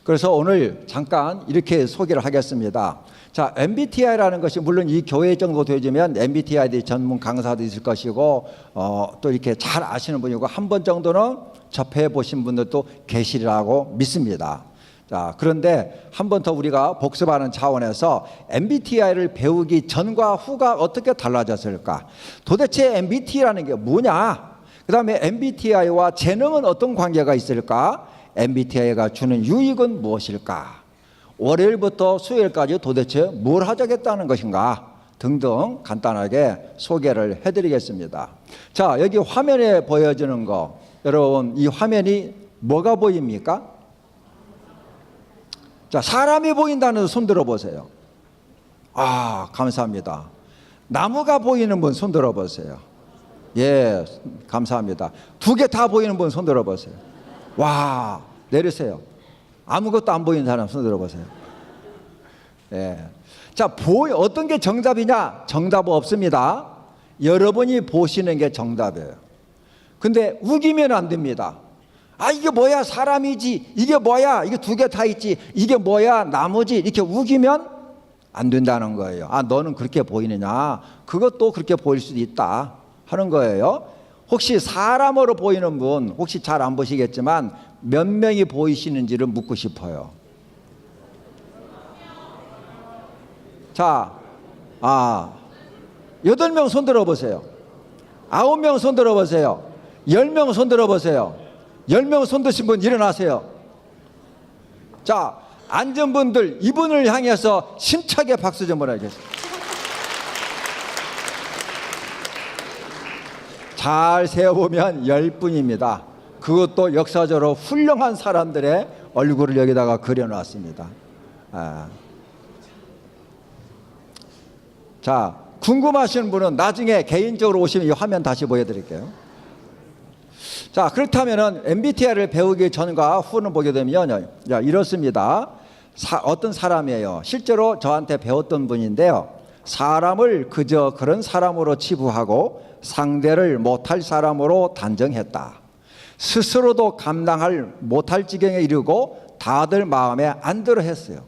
그래서 오늘 잠깐 이렇게 소개를 하겠습니다. 자, MBTI라는 것이 물론 이 교회 정도 되어지면 MBTI 전문 강사도 있을 것이고 또 이렇게 잘 아시는 분이고 한 번 정도는 접해 보신 분들도 계시리라고 믿습니다. 자, 그런데 한 번 더 우리가 복습하는 차원에서 MBTI를 배우기 전과 후가 어떻게 달라졌을까? 도대체 MBTI라는 게 뭐냐? 그 다음에 MBTI와 재능은 어떤 관계가 있을까? MBTI가 주는 유익은 무엇일까? 월요일부터 수요일까지 도대체 뭘 하자겠다는 것인가? 등등 간단하게 소개를 해드리겠습니다. 자, 여기 화면에 보여지는 거, 여러분 이 화면이 뭐가 보입니까? 자, 사람이 보인다는 손 들어보세요. 아, 감사합니다. 나무가 보이는 분 손 들어보세요. 예, 감사합니다. 두 개 다 보이는 분 손 들어보세요. 와, 내리세요. 아무것도 안 보이는 사람 손 들어보세요. 예. 자, 어떤 게 정답이냐? 정답 없습니다. 여러분이 보시는 게 정답이에요. 근데 우기면 안 됩니다. 아, 이게 뭐야? 사람이지. 이게 뭐야? 이게 두 개 다 있지. 이게 뭐야? 나무지. 이렇게 우기면 안 된다는 거예요. 아, 너는 그렇게 보이느냐? 그것도 그렇게 보일 수도 있다 하는 거예요. 혹시 사람으로 보이는 분 혹시 잘 안 보시겠지만 몇 명이 보이시는지를 묻고 싶어요. 자, 8명 손 들어보세요. 9명 손 들어보세요. 10명 손 들어보세요. 10명 손 드신 분 일어나세요. 자, 앉은 분들 이분을 향해서 힘차게 박수 좀 보내겠습니다. 잘 세어보면 10분입니다. 그것도 역사적으로 훌륭한 사람들의 얼굴을 여기다가 그려놨습니다. 자, 궁금하신 분은 나중에 개인적으로 오시면 이 화면 다시 보여드릴게요. 자, 그렇다면은 MBTI를 배우기 전과 후는 보게 되면 이렇습니다. 어떤 사람이에요. 실제로 저한테 배웠던 분인데요. 사람을 그저 그런 사람으로 치부하고 상대를 못할 사람으로 단정했다. 스스로도 감당할 못할 지경에 이르고 다들 마음에 안 들어 했어요.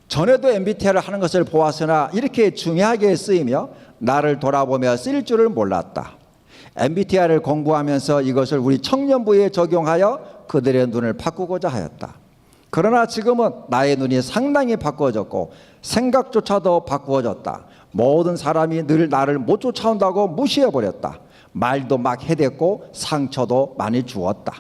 전에도 MBTI를 하는 것을 보았으나 이렇게 중요하게 쓰이며 나를 돌아보며 쓰일 줄을 몰랐다. MBTI를 공부하면서 이것을 우리 청년부에 적용하여 그들의 눈을 바꾸고자 하였다. 그러나 지금은 나의 눈이 상당히 바꾸어졌고 생각조차도 바꾸어졌다. 모든 사람이 늘 나를 못 쫓아온다고 무시해버렸다. 말도 막 해댔고 상처도 많이 주었다.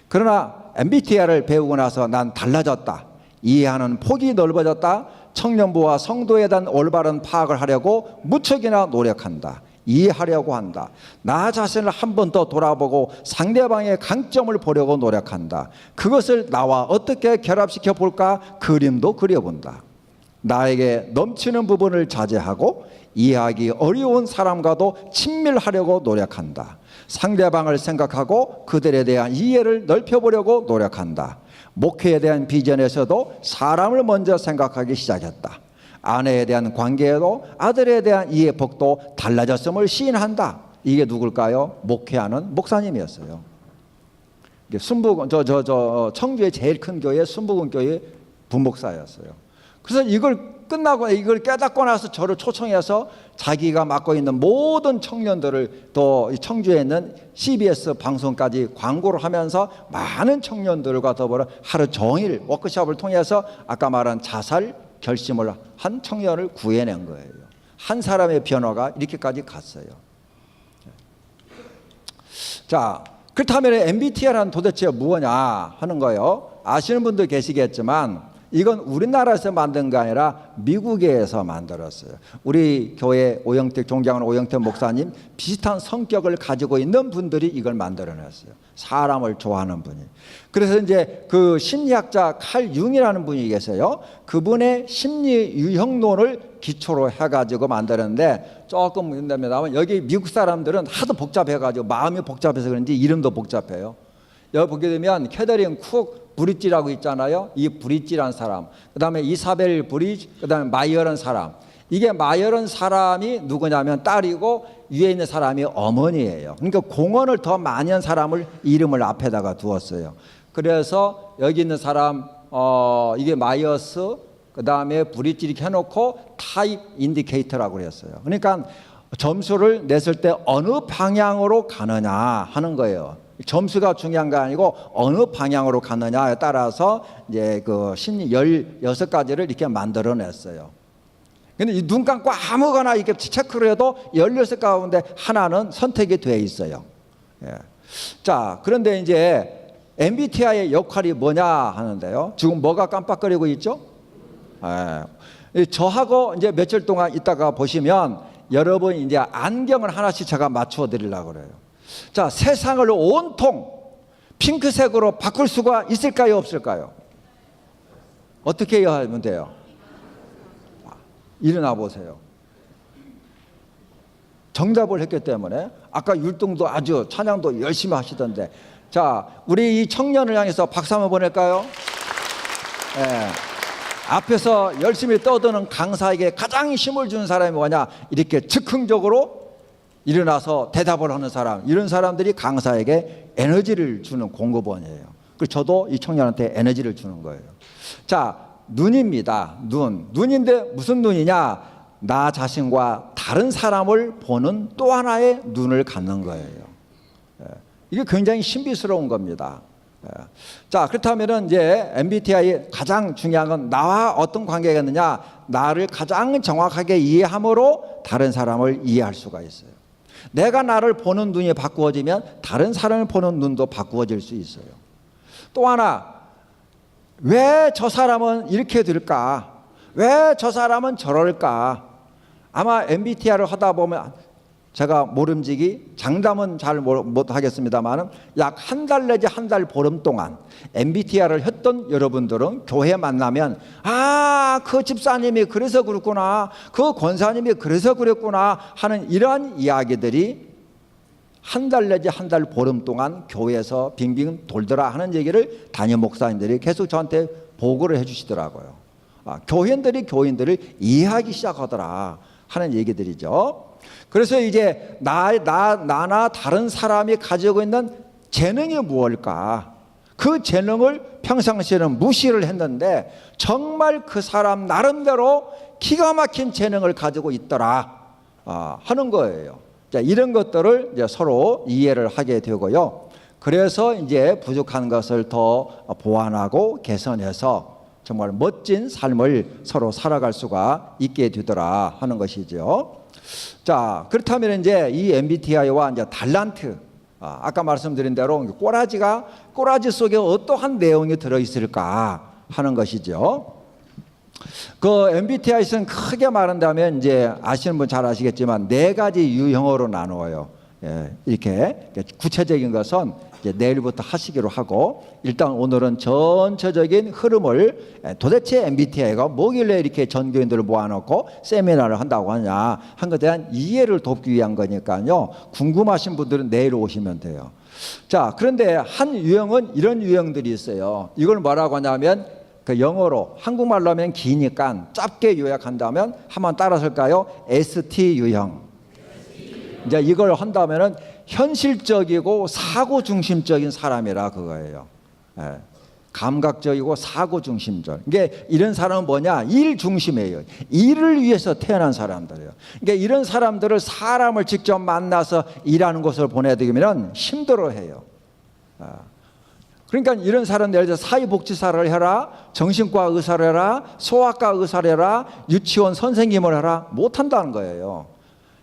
그러나 MBTI를 배우고 나서 난 달라졌다. 이해하는 폭이 넓어졌다. 청년부와 성도에 대한 올바른 파악을 하려고 무척이나 노력한다. 이해하려고 한다. 나 자신을 한 번 더 돌아보고 상대방의 강점을 보려고 노력한다. 그것을 나와 어떻게 결합시켜 볼까 그림도 그려본다. 나에게 넘치는 부분을 자제하고 이해하기 어려운 사람과도 친밀하려고 노력한다. 상대방을 생각하고 그들에 대한 이해를 넓혀보려고 노력한다. 목회에 대한 비전에서도 사람을 먼저 생각하기 시작했다. 아내에 대한 관계에도 아들에 대한 이해 폭도 달라졌음을 시인한다. 이게 누굴까요? 목회하는 목사님이었어요. 순복음 청주의 제일 큰 교회 순복음 교회 부목사였어요. 그래서 이걸 끝나고 이걸 깨닫고 나서 저를 초청해서 자기가 맡고 있는 모든 청년들을 또 청주에 있는 CBS 방송까지 광고를 하면서 많은 청년들과 더불어 하루 종일 워크숍을 통해서 아까 말한 자살 결심을 한 청년을 구해낸 거예요. 한 사람의 변화가 이렇게까지 갔어요. 자, 그렇다면 MBTI란 도대체 무엇냐 하는 거예요. 아시는 분도 계시겠지만 이건 우리나라에서 만든 게 아니라 미국에서 만들었어요. 우리 교회 오영택 존경하는 오영택 목사님 비슷한 성격을 가지고 있는 분들이 이걸 만들어냈어요. 사람을 좋아하는 분이. 그래서 이제 그 심리학자 칼 융이라는 분이 계세요. 그분의 심리 유형론을 기초로 해가지고 만들었는데 조금 문제입니다만 여기 미국 사람들은 하도 복잡해가지고 마음이 복잡해서 그런지 이름도 복잡해요. 여기 보게 되면 캐더린 쿡 브릿지라고 있잖아요. 이 브릿지라는 사람, 그 다음에 이사벨 브릿지, 그 다음에 마이어라는 사람. 이게 마이어라는 사람이 누구냐면 딸이고 위에 있는 사람이 어머니예요. 그러니까 공헌을 더 많이 한 사람을 이름을 앞에다가 두었어요. 그래서 여기 있는 사람 이게 마이어스, 그 다음에 브릿지 이렇게 해놓고 타입 인디케이터라고 그랬어요. 그러니까 점수를 냈을 때 어느 방향으로 가느냐 하는 거예요. 점수가 중요한 거 아니고 어느 방향으로 가느냐에 따라서 이제 그 심리 16가지를 이렇게 만들어냈어요. 근데 이 눈 감고 아무거나 이렇게 체크를 해도 16 가운데 하나는 선택이 돼 있어요. 예. 자, 그런데 이제 MBTI의 역할이 뭐냐 하는데요. 지금 뭐가 깜빡거리고 있죠? 예. 저하고 이제 며칠 동안 있다가 보시면 여러분 이제 안경을 하나씩 제가 맞추어 드리려고 그래요. 자, 세상을 온통 핑크색으로 바꿀 수가 있을까요, 없을까요? 어떻게 해야 하면 돼요? 일어나 보세요. 정답을 했기 때문에 아까 율동도 아주 찬양도 열심히 하시던데, 자, 우리 이 청년을 향해서 박수 한번 보낼까요? 예. 앞에서 열심히 떠드는 강사에게 가장 힘을 주는 사람이 뭐냐? 이렇게 즉흥적으로 일어나서 대답을 하는 사람, 이런 사람들이 강사에게 에너지를 주는 공급원이에요. 그래서 저도 이 청년한테 에너지를 주는 거예요. 자, 눈입니다. 눈인데 무슨 눈이냐? 나 자신과 다른 사람을 보는 또 하나의 눈을 갖는 거예요. 이게 굉장히 신비스러운 겁니다. 자, 그렇다면 이제 MBTI 가장 중요한 건 나와 어떤 관계가 있느냐? 나를 가장 정확하게 이해함으로 다른 사람을 이해할 수가 있어요. 내가 나를 보는 눈이 바꾸어지면 다른 사람을 보는 눈도 바꾸어질 수 있어요. 또 하나, 왜 저 사람은 이렇게 될까? 왜 저 사람은 저럴까? 아마 MBTI를 하다 보면 제가 모름지기 장담은 잘 못하겠습니다만 약 한 달 내지 한 달 보름 동안 MBTI를 했던 여러분들은 교회 만나면 그 집사님이 그래서 그렇구나, 그 권사님이 그래서 그랬구나 하는 이러한 이야기들이 한 달 내지 한 달 보름 동안 교회에서 빙빙 돌더라 하는 얘기를 담임 목사님들이 계속 저한테 보고를 해주시더라고요. 교인들이 교인들을 이해하기 시작하더라 하는 얘기들이죠. 그래서 이제 나나 다른 사람이 가지고 있는 재능이 무엇일까? 그 재능을 평상시에는 무시를 했는데 정말 그 사람 나름대로 기가 막힌 재능을 가지고 있더라 하는 거예요. 자, 이런 것들을 이제 서로 이해를 하게 되고요. 그래서 이제 부족한 것을 더 보완하고 개선해서 정말 멋진 삶을 서로 살아갈 수가 있게 되더라 하는 것이죠. 자, 그렇다면 이제 이 MBTI와 이제 달란트, 아까 말씀드린 대로 꼬라지 속에 어떠한 내용이 들어 있을까 하는 것이죠. 그 MBTI는 크게 말한다면 이제 아시는 분 잘 아시겠지만 4가지 유형으로 나누어요. 이렇게 구체적인 것은 이제 내일부터 하시기로 하고, 일단 오늘은 전체적인 흐름을 도대체 MBTI가 뭐길래 이렇게 전교인들을 모아놓고 세미나를 한다고 하냐 한 것에 대한 이해를 돕기 위한 거니까요. 궁금하신 분들은 내일 오시면 돼요. 자, 그런데 한 유형은 이런 유형들이 있어요. 이걸 뭐라고 하냐면 그 영어로, 한국말로 하면 기니까 짧게 요약한다면 한번 따라설까요? ST 유형. 이제 이걸 한다면은 현실적이고 사고 중심적인 사람이라 그거예요. 감각적이고 사고 중심적. 이게 이런 사람은 뭐냐? 일 중심이에요. 일을 위해서 태어난 사람들이에요. 그러니까 이런 사람들을 사람을 직접 만나서 일하는 곳을 보내드리면 힘들어해요. 그러니까 이런 사람들, 예를 들어 사회복지사를 해라, 정신과 의사를 해라, 소아과 의사를 해라, 유치원 선생님을 해라, 못한다는 거예요.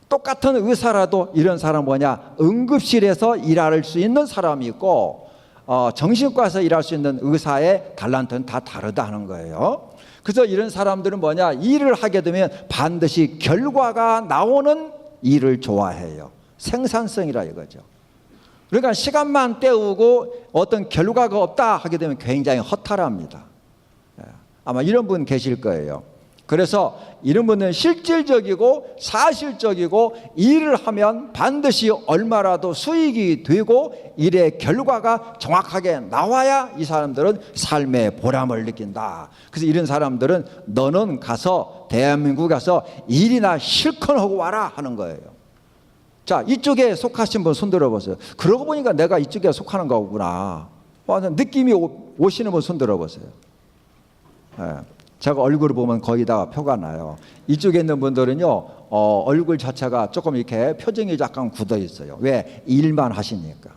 똑같은 의사라도 이런 사람 뭐냐? 응급실에서 일할 수 있는 사람이 있고 정신과에서 일할 수 있는 의사의 달란트는 다 다르다는 거예요. 그래서 이런 사람들은 뭐냐? 일을 하게 되면 반드시 결과가 나오는 일을 좋아해요. 생산성이라 이거죠. 그러니까 시간만 때우고 어떤 결과가 없다 하게 되면 굉장히 허탈합니다. 아마 이런 분 계실 거예요. 그래서 이런 분은 실질적이고 사실적이고 일을 하면 반드시 얼마라도 수익이 되고 일의 결과가 정확하게 나와야 이 사람들은 삶의 보람을 느낀다. 그래서 이런 사람들은 너는 가서 대한민국에 가서 일이나 실컷 하고 와라 하는 거예요. 자, 이쪽에 속하신 분 손 들어보세요. 그러고 보니까 내가 이쪽에 속하는 거구나. 느낌이 오시는 분 손 들어보세요. 제가 얼굴을 보면 거기다가 표가 나요. 이쪽에 있는 분들은요, 얼굴 자체가 조금 이렇게 표정이 약간 굳어 있어요. 왜? 일만 하시니까.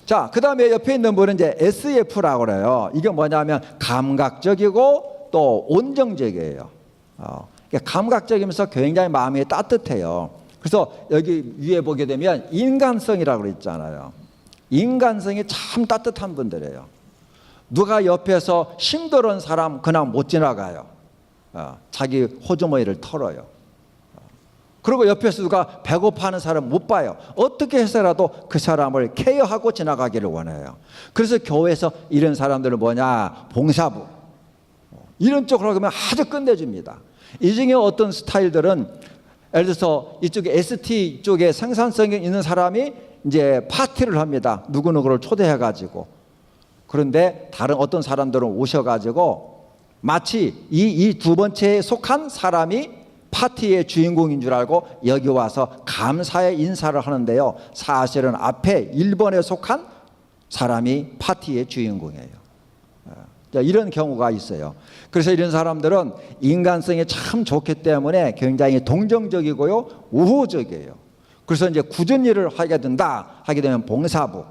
자, 그 다음에 옆에 있는 분은 이제 SF라고 그래요. 이게 뭐냐면 감각적이고 또 온정적이에요. 감각적이면서 굉장히 마음이 따뜻해요. 그래서 여기 위에 보게 되면 인간성이라고 그랬잖아요. 인간성이 참 따뜻한 분들이에요. 누가 옆에서 힘들은 사람 그냥 못 지나가요. 자기 호주머니를 털어요. 그리고 옆에서 누가 배고파하는 사람 못 봐요. 어떻게 해서라도 그 사람을 케어하고 지나가기를 원해요. 그래서 교회에서 이런 사람들은 뭐냐? 봉사부. 이런 쪽으로 가면 아주 끝내줍니다. 이 중에 어떤 스타일들은 예를 들어서 이쪽에 ST 쪽에 생산성이 있는 사람이 이제 파티를 합니다. 누구누구를 초대해가지고. 그런데 다른 어떤 사람들은 오셔가지고 마치 이 두 번째에 속한 사람이 파티의 주인공인 줄 알고 여기 와서 감사의 인사를 하는데요. 사실은 앞에 1번에 속한 사람이 파티의 주인공이에요. 이런 경우가 있어요. 그래서 이런 사람들은 인간성이 참 좋기 때문에 굉장히 동정적이고요, 우호적이에요. 그래서 이제 굳은 일을 하게 된다 하게 되면 봉사부,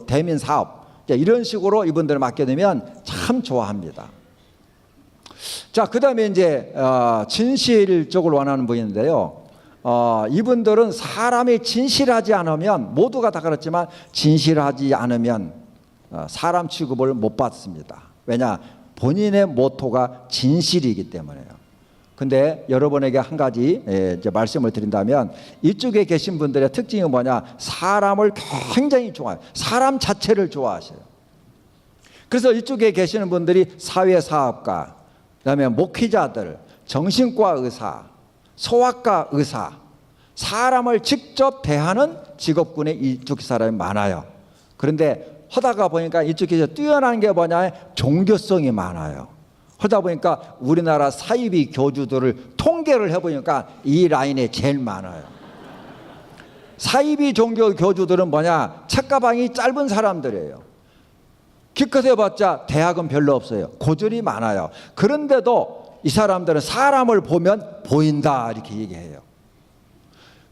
대민 사업 이런 식으로 이분들을 맡게 되면 참 좋아합니다. 자, 그다음에 이제 진실 쪽을 원하는 분인데요. 이분들은 사람이 진실하지 않으면, 모두가 다 그렇지만 진실하지 않으면 사람 취급을 못 받습니다. 왜냐? 본인의 모토가 진실이기 때문에요. 근데 여러분에게 한 가지 이제 말씀을 드린다면 이쪽에 계신 분들의 특징이 뭐냐? 사람을 굉장히 좋아해요. 사람 자체를 좋아하셔요. 그래서 이쪽에 계시는 분들이 사회사업가, 그다음에 목회자들, 정신과 의사, 소아과 의사, 사람을 직접 대하는 직업군에 이쪽 사람이 많아요. 그런데 하다가 보니까 이쪽에서 뛰어난 게 뭐냐? 종교성이 많아요. 하다 보니까 우리나라 사이비 교주들을 통계를 해보니까 이 라인에 제일 많아요. 사이비 종교 교주들은 뭐냐? 책가방이 짧은 사람들이에요. 기껏 해봤자 대학은 별로 없어요. 고졸이 많아요. 그런데도 이 사람들은 사람을 보면 보인다 이렇게 얘기해요.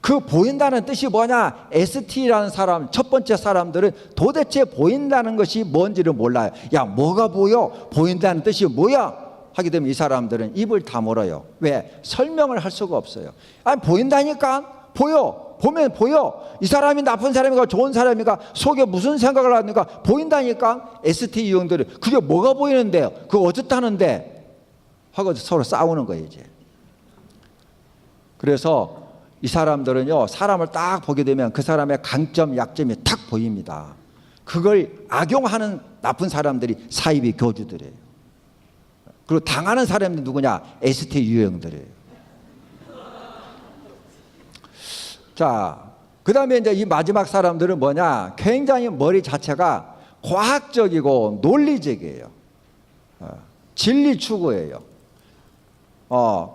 그 보인다는 뜻이 뭐냐? ST라는 사람, 첫 번째 사람들은 도대체 보인다는 것이 뭔지를 몰라요. 야, 뭐가 보여? 보인다는 뜻이 뭐야? 하게 되면 이 사람들은 입을 다물어요. 왜? 설명을 할 수가 없어요. 아니, 보인다니까? 보여. 보면 보여. 이 사람이 나쁜 사람인가 좋은 사람인가 속에 무슨 생각을 하는가 보인다니까? ST 유형들은 그게 뭐가 보이는데요? 그거 어떻다는데? 하고 서로 싸우는 거예요, 이제. 그래서 이 사람들은요, 사람을 딱 보게 되면 그 사람의 강점, 약점이 탁 보입니다. 그걸 악용하는 나쁜 사람들이 사이비 교주들이에요. 그리고 당하는 사람이 누구냐? ST 유형들이에요. 자, 그 다음에 이제 이 마지막 사람들은 뭐냐? 굉장히 머리 자체가 과학적이고 논리적이에요. 진리 추구예요.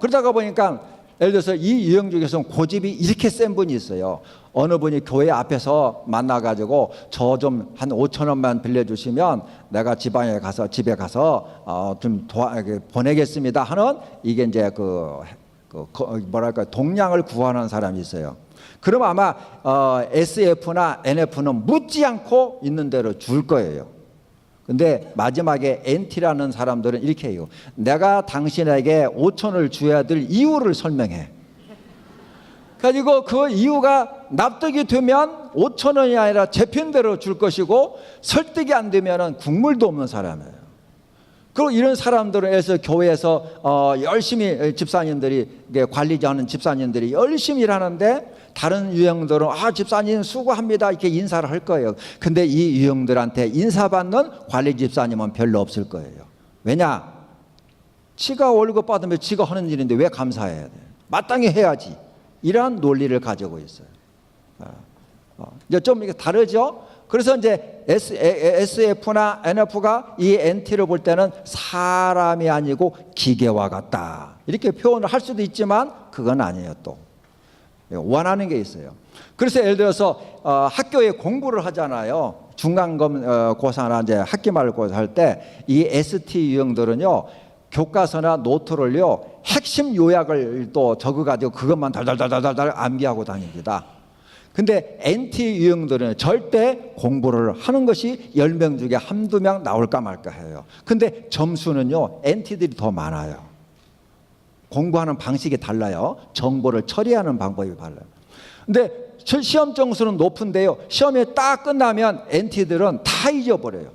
그러다가 보니까 예를 들어서 이 유형 중에서는 고집이 이렇게 센 분이 있어요. 어느 분이 교회 앞에서 만나가지고 저 좀 한 5천 원만 빌려주시면 내가 지방에 가서 집에 가서 좀 보내겠습니다 하는 이게 이제 뭐랄까 동량을 구하는 사람이 있어요. 그럼 아마 SF나 NF는 묻지 않고 있는 대로 줄 거예요. 근데 마지막에 NT라는 사람들은 이렇게 해요. 내가 당신에게 5천을 줘야 될 이유를 설명해. 가지고 그 이유가 납득이 되면 5천 원이 아니라 재편 대로 줄 것이고 설득이 안 되면은 국물도 없는 사람이에요. 그리고 이런 사람들은 해서 교회에서 열심히 집사님들이 관리자하는 집사님들이 열심히 일하는데 다른 유형들은 집사님 수고합니다 이렇게 인사를 할 거예요. 근데 이 유형들한테 인사받는 관리 집사님은 별로 없을 거예요. 왜냐? 지가 월급 받으면 지가 하는 일인데 왜 감사해야 돼? 마땅히 해야지. 이러한 논리를 가지고 있어요. 이제 좀 이게 다르죠? 그래서 이제 SF나 NF가 이 NT를 볼 때는 사람이 아니고 기계와 같다. 이렇게 표현을 할 수도 있지만 그건 아니에요, 또. 원하는 게 있어요. 그래서 예를 들어서 학교에 공부를 하잖아요. 중간고사나 이제 학기말고사 할 때 이 ST 유형들은요, 교과서나 노트를요, 핵심 요약을 또 적어가지고 그것만 달달달달달 암기하고 다닙니다. 근데 NT 유형들은 절대 공부를 하는 것이 10명 중에 한두 명 나올까 말까 해요. 근데 점수는요, NT들이 더 많아요. 공부하는 방식이 달라요. 정보를 처리하는 방법이 달라요. 근데 시험 점수는 높은데요, 시험이 딱 끝나면 NT들은 다 잊어버려요.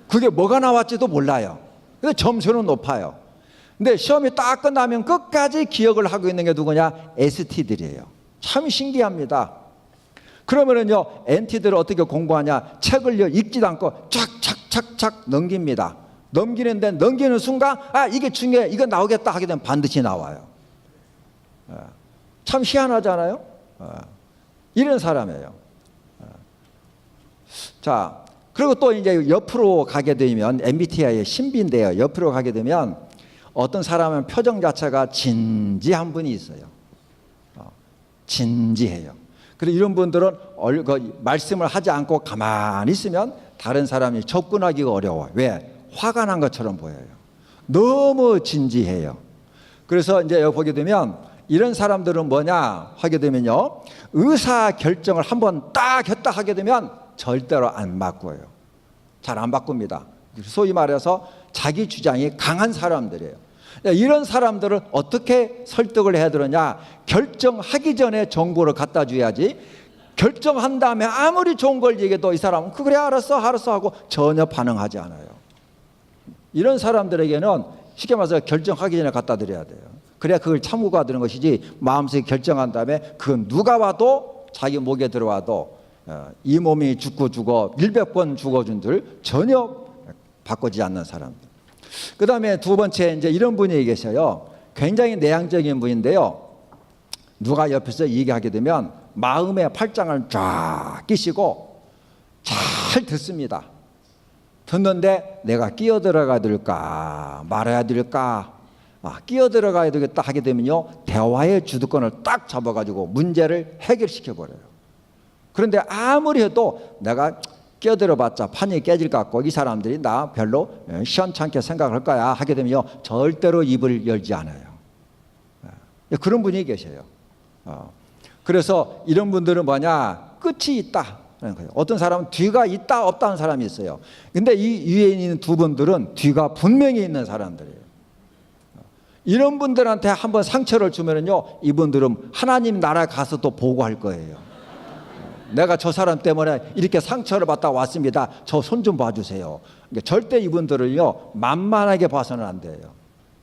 그게 뭐가 나왔지도 몰라요. 근데 점수는 높아요. 근데 시험이 딱 끝나면 끝까지 기억을 하고 있는 게 누구냐? ST들이에요. 참 신기합니다. 그러면은요, NT들은 어떻게 공부하냐? 책을 읽지도 않고 착착착착 넘깁니다. 넘기는데 넘기는 순간 이게 중요해, 이거 나오겠다 하게 되면 반드시 나와요. 참 희한하잖아요. 이런 사람이에요. 자, 그리고 또 이제 옆으로 가게 되면 MBTI의 신비인데요. 옆으로 가게 되면 어떤 사람은 표정 자체가 진지한 분이 있어요. 진지해요. 그리고 이런 분들은 말씀을 하지 않고 가만히 있으면 다른 사람이 접근하기가 어려워요. 왜? 화가 난 것처럼 보여요. 너무 진지해요. 그래서 이제 여기 보게 되면 이런 사람들은 뭐냐 하게 되면요, 의사 결정을 한번 딱 했다 하게 되면 절대로 안 바꿔요. 잘 안 바꿉니다. 소위 말해서 자기 주장이 강한 사람들이에요. 이런 사람들을 어떻게 설득을 해야 되느냐? 결정하기 전에 정보를 갖다 줘야지. 결정한 다음에 아무리 좋은 걸 얘기해도 이 사람은 그래 알았어 하고 전혀 반응하지 않아요. 이런 사람들에게는 쉽게 말해서 결정하기 전에 갖다 드려야 돼요. 그래야 그걸 참고가 되는 것이지 마음속에 결정한 다음에 그건 누가 와도 자기 목에 들어와도 이 몸이 죽고 죽어 100번 죽어준들 전혀 바꾸지 않는 사람들. 그 다음에 두 번째 이제 이런 분이 계셔요. 굉장히 내향적인 분인데요. 누가 옆에서 얘기하게 되면 마음의 팔짱을 쫙 끼시고 잘 듣습니다. 듣는데 내가 끼어들어가야 될까 말아야 될까, 끼어들어가야 되겠다 하게 되면요, 대화의 주도권을 딱 잡아가지고 문제를 해결시켜 버려요. 그런데 아무리 해도 내가 끼어들어봤자 판이 깨질 것 같고 이 사람들이 나 별로 시원찮게 생각할 거야 하게 되면요, 절대로 입을 열지 않아요. 그런 분이 계셔요. 그래서 이런 분들은 뭐냐, 끝이 있다. 어떤 사람은 뒤가 있다 없다 하는 사람이 있어요. 근데 이 위에 있는 두 분들은 뒤가 분명히 있는 사람들이에요. 이런 분들한테 한번 상처를 주면은요, 이분들은 하나님 나라에 가서 또 보고할 거예요. 내가 저 사람 때문에 이렇게 상처를 받다 왔습니다. 저 손 좀 봐주세요. 그러니까 절대 이분들을요, 만만하게 봐서는 안 돼요.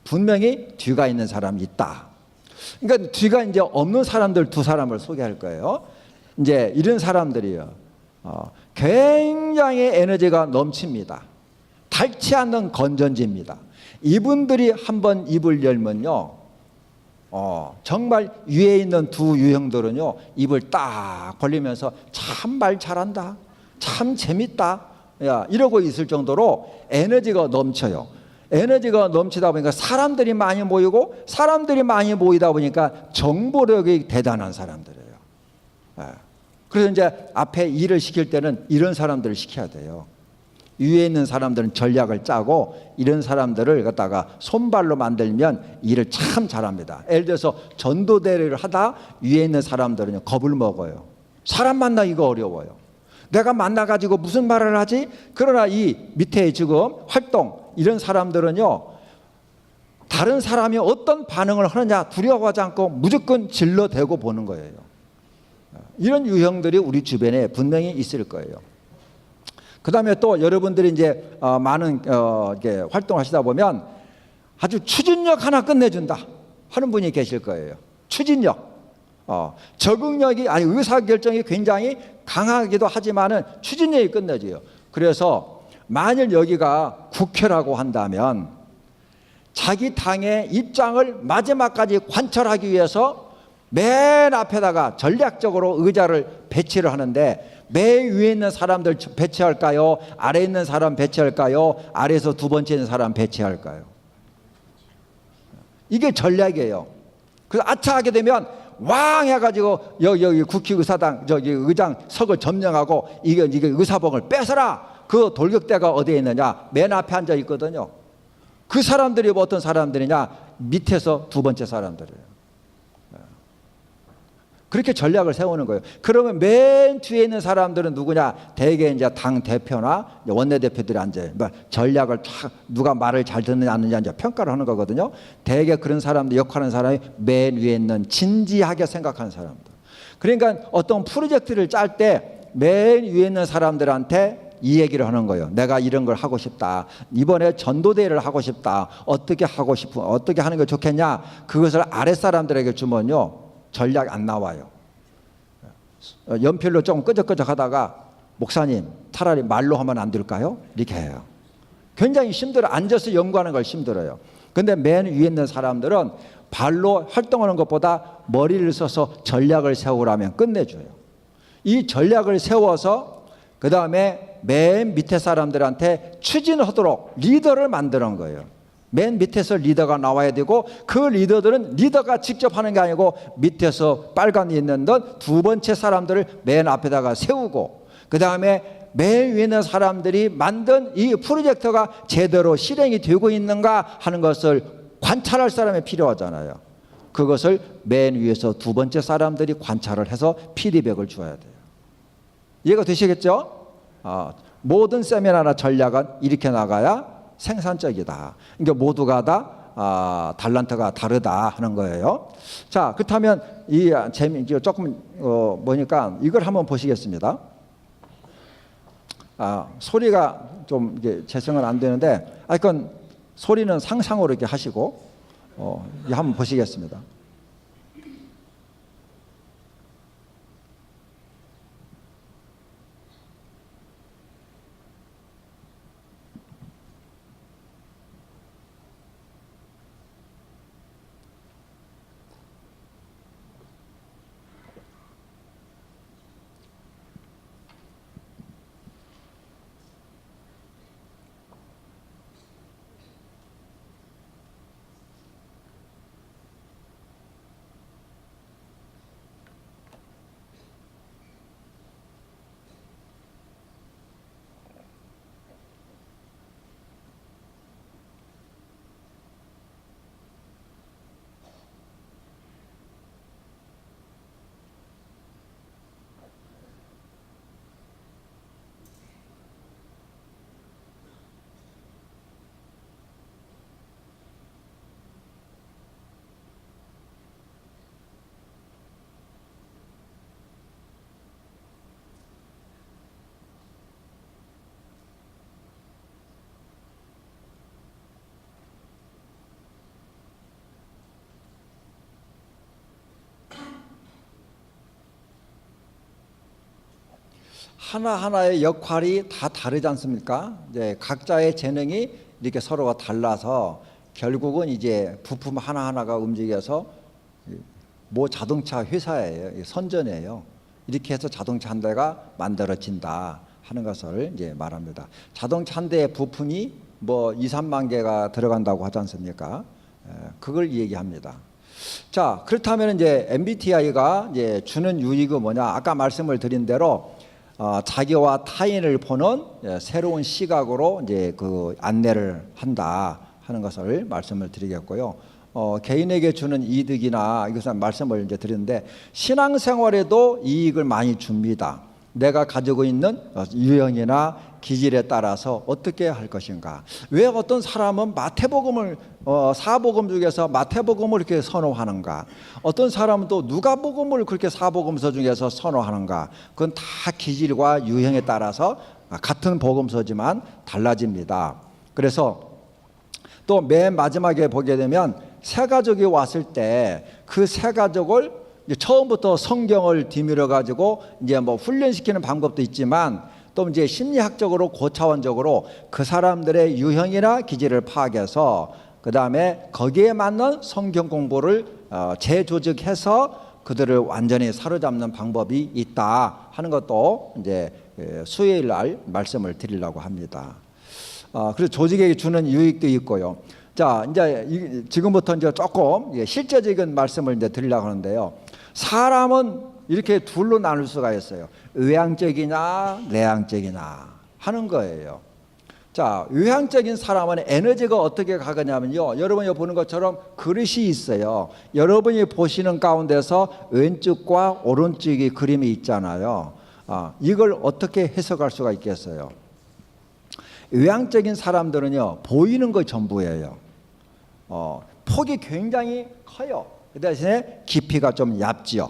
분명히 뒤가 있는 사람이 있다. 그러니까 뒤가 이제 없는 사람들 두 사람을 소개할 거예요. 이제 이런 사람들이요, 굉장히 에너지가 넘칩니다. 닳지 않는 건전지입니다. 이분들이 한번 입을 열면요, 정말 위에 있는 두 유형들은요, 입을 딱 벌리면서 참 말 잘한다, 참 재밌다, 야, 이러고 있을 정도로 에너지가 넘쳐요. 에너지가 넘치다 보니까 사람들이 많이 모이고, 사람들이 많이 모이다 보니까 정보력이 대단한 사람들이에요. 그래서 이제 앞에 일을 시킬 때는 이런 사람들을 시켜야 돼요. 위에 있는 사람들은 전략을 짜고 이런 사람들을 갖다가 손발로 만들면 일을 참 잘합니다. 예를 들어서 전도대회를 하다 위에 있는 사람들은 겁을 먹어요. 사람 만나기가 어려워요. 내가 만나가지고 무슨 말을 하지? 그러나 이 밑에 지금 활동 이런 사람들은요, 다른 사람이 어떤 반응을 하느냐 두려워하지 않고 무조건 질러대고 보는 거예요. 이런 유형들이 우리 주변에 분명히 있을 거예요. 그 다음에 또 여러분들이 이제 많은 이렇게 활동하시다 보면 아주 추진력 하나 끝내준다 하는 분이 계실 거예요. 추진력. 적응력이, 아니 의사결정이 굉장히 강하기도 하지만은 추진력이 끝내줘요. 그래서 만일 여기가 국회라고 한다면 자기 당의 입장을 마지막까지 관철하기 위해서 맨 앞에다가 전략적으로 의자를 배치를 하는데, 맨 위에 있는 사람들 배치할까요? 아래에 있는 사람 배치할까요? 아래에서 두 번째 있는 사람 배치할까요? 이게 전략이에요. 그래서 아차 하게 되면 왕 해가지고 여기 국회의사당 저기 의장석을 점령하고 이게 의사봉을 뺏어라. 그 돌격대가 어디에 있느냐? 맨 앞에 앉아 있거든요. 그 사람들이 어떤 사람들이냐? 밑에서 두 번째 사람들이에요. 그렇게 전략을 세우는 거예요. 그러면 맨 뒤에 있는 사람들은 누구냐? 대개 이제 당 대표나 원내대표들이 앉아요. 전략을 쫙 누가 말을 잘 듣느냐 안 듣느냐 이제 평가를 하는 거거든요. 대개 그런 사람들, 역할하는 사람이 맨 위에 있는 진지하게 생각하는 사람들. 그러니까 어떤 프로젝트를 짤 때 맨 위에 있는 사람들한테 이 얘기를 하는 거예요. 내가 이런 걸 하고 싶다. 이번에 전도대회를 하고 싶다. 어떻게 하고 싶어? 어떻게 하는 게 좋겠냐? 그것을 아랫사람들에게 주면요, 전략 안 나와요. 연필로 조금 끄적끄적 하다가 목사님 차라리 말로 하면 안 될까요? 이렇게 해요. 굉장히 힘들어. 앉아서 연구하는 걸 힘들어요. 근데 맨 위에 있는 사람들은 발로 활동하는 것보다 머리를 써서 전략을 세우라면 끝내줘요. 이 전략을 세워서 그 다음에 맨 밑에 사람들한테 추진하도록 리더를 만드는 거예요. 맨 밑에서 리더가 나와야 되고, 그 리더들은 리더가 직접 하는 게 아니고 밑에서 빨간이 있는 두 번째 사람들을 맨 앞에다가 세우고, 그 다음에 맨 위에 있는 사람들이 만든 이 프로젝트가 제대로 실행이 되고 있는가 하는 것을 관찰할 사람이 필요하잖아요. 그것을 맨 위에서 두 번째 사람들이 관찰을 해서 피드백을 줘야 돼요. 이해가 되시겠죠? 모든 세미나나 전략은 이렇게 나가야 생산적이다. 그러니까 모두가 다 달란트가 다르다 하는 거예요. 자, 그렇다면 이 재미 조금 뭐니까 이걸 한번 보시겠습니다. 소리가 좀 이게 재생은 안 되는데, 그건 소리는 상상으로 이렇게 하시고 이거 한번 보시겠습니다. 하나하나의 역할이 다 다르지 않습니까? 이제 각자의 재능이 이렇게 서로가 달라서 결국은 이제 부품 하나하나가 움직여서 모 자동차 회사예요. 선전이에요. 이렇게 해서 자동차 한 대가 만들어진다 하는 것을 이제 말합니다. 자동차 한 대의 부품이 뭐 2, 3만 개가 들어간다고 하지 않습니까? 그걸 얘기합니다. 자, 그렇다면 이제 MBTI가 이제 주는 유익은 뭐냐? 아까 말씀을 드린 대로 자기와 타인을 보는 새로운 시각으로 이제 그 안내를 한다 하는 것을 말씀을 드리겠고요. 개인에게 주는 이득이나 이것은 말씀을 이제 드리는데 신앙생활에도 이익을 많이 줍니다. 내가 가지고 있는 유형이나 기질에 따라서 어떻게 할 것인가. 왜 어떤 사람은 마태복음을 사복음 중에서 마태복음을 이렇게 선호하는가. 어떤 사람은 또 누가복음을 그렇게 사복음서 중에서 선호하는가. 그건 다 기질과 유형에 따라서 같은 복음서지만 달라집니다. 그래서 또 맨 마지막에 보게 되면 새 가족이 왔을 때 그 새 가족을 처음부터 성경을 뒤밀어 가지고 이제 뭐 훈련시키는 방법도 있지만 또 이제 심리학적으로 고차원적으로 그 사람들의 유형이나 기질을 파악해서 그 다음에 거기에 맞는 성경 공부를 재조직해서 그들을 완전히 사로잡는 방법이 있다 하는 것도 이제 수요일 날 말씀을 드리려고 합니다. 그래서 조직에게 주는 유익도 있고요. 자, 이제 지금부터 이제 조금 실제적인 말씀을 이제 드리려고 하는데요. 사람은 이렇게 둘로 나눌 수가 있어요. 외향적이냐, 내향적이냐 하는 거예요. 자, 외향적인 사람은 에너지가 어떻게 가느냐면요. 여러분이 보는 것처럼 그릇이 있어요. 여러분이 보시는 가운데서 왼쪽과 오른쪽이 그림이 있잖아요. 이걸 어떻게 해석할 수가 있겠어요? 외향적인 사람들은요, 보이는 거 전부예요. 폭이 굉장히 커요. 그 대신에 깊이가 좀 얇지요.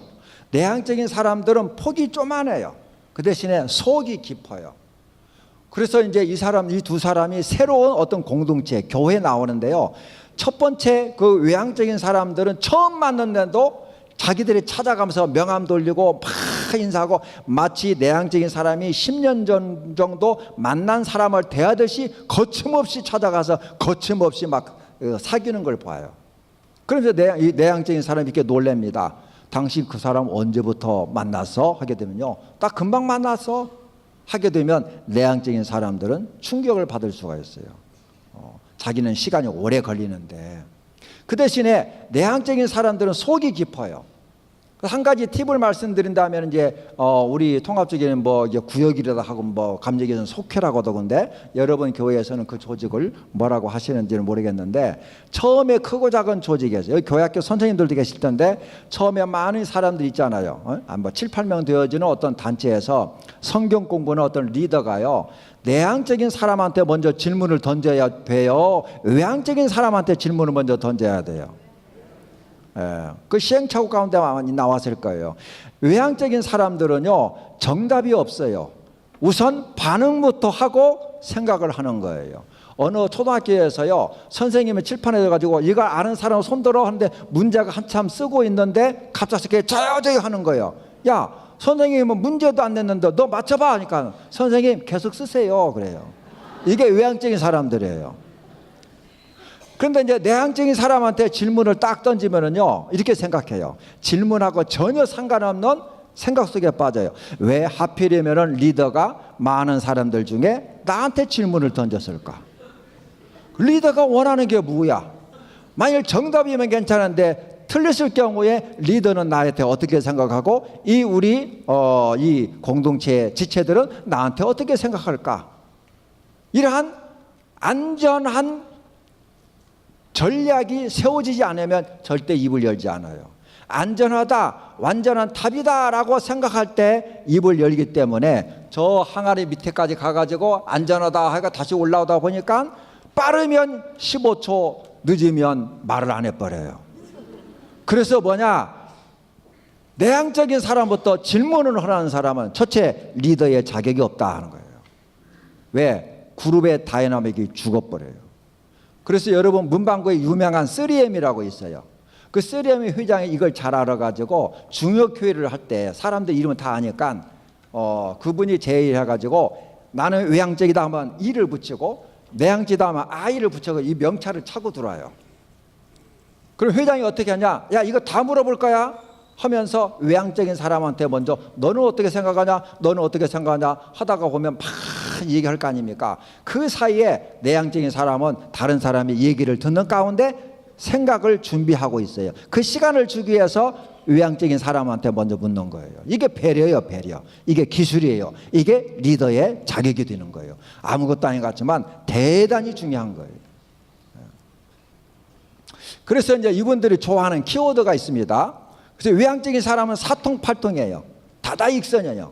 내향적인 사람들은 폭이 조만해요. 그 대신에 속이 깊어요. 그래서 이제 이 두 사람이 새로운 어떤 공동체, 교회에 나오는데요. 첫 번째 그 외향적인 사람들은 처음 만났는데도 자기들이 찾아가면서 명함 돌리고 막 인사하고 마치 내향적인 사람이 10년 전 정도 만난 사람을 대하듯이 거침없이 찾아가서 거침없이 막 사귀는 걸 봐요. 그러면서 이 내향적인 사람이 이렇게 놀랍니다. 당신 그 사람 언제부터 만났어? 하게 되면요. 딱 금방 만났어? 하게 되면 내향적인 사람들은 충격을 받을 수가 있어요. 자기는 시간이 오래 걸리는데. 그 대신에 내향적인 사람들은 속이 깊어요. 한 가지 팁을 말씀드린다면 이제 우리 통합적인 뭐 구역이라도 하고 뭐 감정에서는 속회라고 하던데 여러분 교회에서는 그 조직을 뭐라고 하시는지는 모르겠는데 처음에 크고 작은 조직에서 여기 교회학교 선생님들도 계실 텐데 처음에 많은 사람들 있잖아요. 뭐 7, 8명 되어지는 어떤 단체에서 성경 공부는 어떤 리더가요. 내향적인 사람한테 먼저 질문을 던져야 돼요. 외향적인 사람한테 질문을 먼저 던져야 돼요. 그 시행착오 가운데 많이 나왔을 거예요. 외향적인 사람들은요 정답이 없어요. 우선 반응부터 하고 생각을 하는 거예요. 어느 초등학교에서요, 선생님이 칠판에 가지고 이걸 아는 사람 손들어 하는데 문제가 한참 쓰고 있는데 갑자기 저요 하는 거예요. 야, 선생님은 문제도 안 냈는데 너 맞춰봐 하니까 선생님 계속 쓰세요 그래요. 이게 외향적인 사람들이에요. 그런데 이제 내향적인 사람한테 질문을 딱 던지면은요, 이렇게 생각해요. 질문하고 전혀 상관없는 생각 속에 빠져요. 왜 하필이면은 리더가 많은 사람들 중에 나한테 질문을 던졌을까? 리더가 원하는 게 뭐야? 만일 정답이면 괜찮은데 틀렸을 경우에 리더는 나한테 어떻게 생각하고 우리 이 공동체의 지체들은 나한테 어떻게 생각할까? 이러한 안전한 전략이 세워지지 않으면 절대 입을 열지 않아요. 안전하다, 완전한 답이다라고 생각할 때 입을 열기 때문에 저 항아리 밑에까지 가가지고 안전하다 하고 다시 올라오다 보니까 빠르면 15초, 늦으면 말을 안 해버려요. 그래서 뭐냐, 내향적인 사람부터 질문을 하는 사람은 첫째 리더의 자격이 없다 하는 거예요. 왜? 그룹의 다이나믹이 죽어버려요. 그래서 여러분 문방구에 유명한 3M이라고 있어요. 그 3M 회장이 이걸 잘 알아가지고 중역회의를 할 때 사람들 이름을 다 아니까 그분이 제의해가지고 나는 외향적이다 하면 E를 붙이고 내향적이다 하면 I를 붙여서 이 명찰을 차고 들어와요. 그럼 회장이 어떻게 하냐? 야, 이거 다 물어볼 거야? 하면서 외향적인 사람한테 먼저 너는 어떻게 생각하냐? 너는 어떻게 생각하냐? 하다가 보면 막 얘기할 거 아닙니까? 그 사이에 내향적인 사람은 다른 사람이 얘기를 듣는 가운데 생각을 준비하고 있어요. 그 시간을 주기 위해서 외향적인 사람한테 먼저 묻는 거예요. 이게 배려예요, 배려. 이게 기술이에요. 이게 리더의 자격이 되는 거예요. 아무것도 아닌 것 같지만 대단히 중요한 거예요. 그래서 이제 이분들이 좋아하는 키워드가 있습니다. 그래서 외향적인 사람은 사통팔통이에요. 다다익선이에요.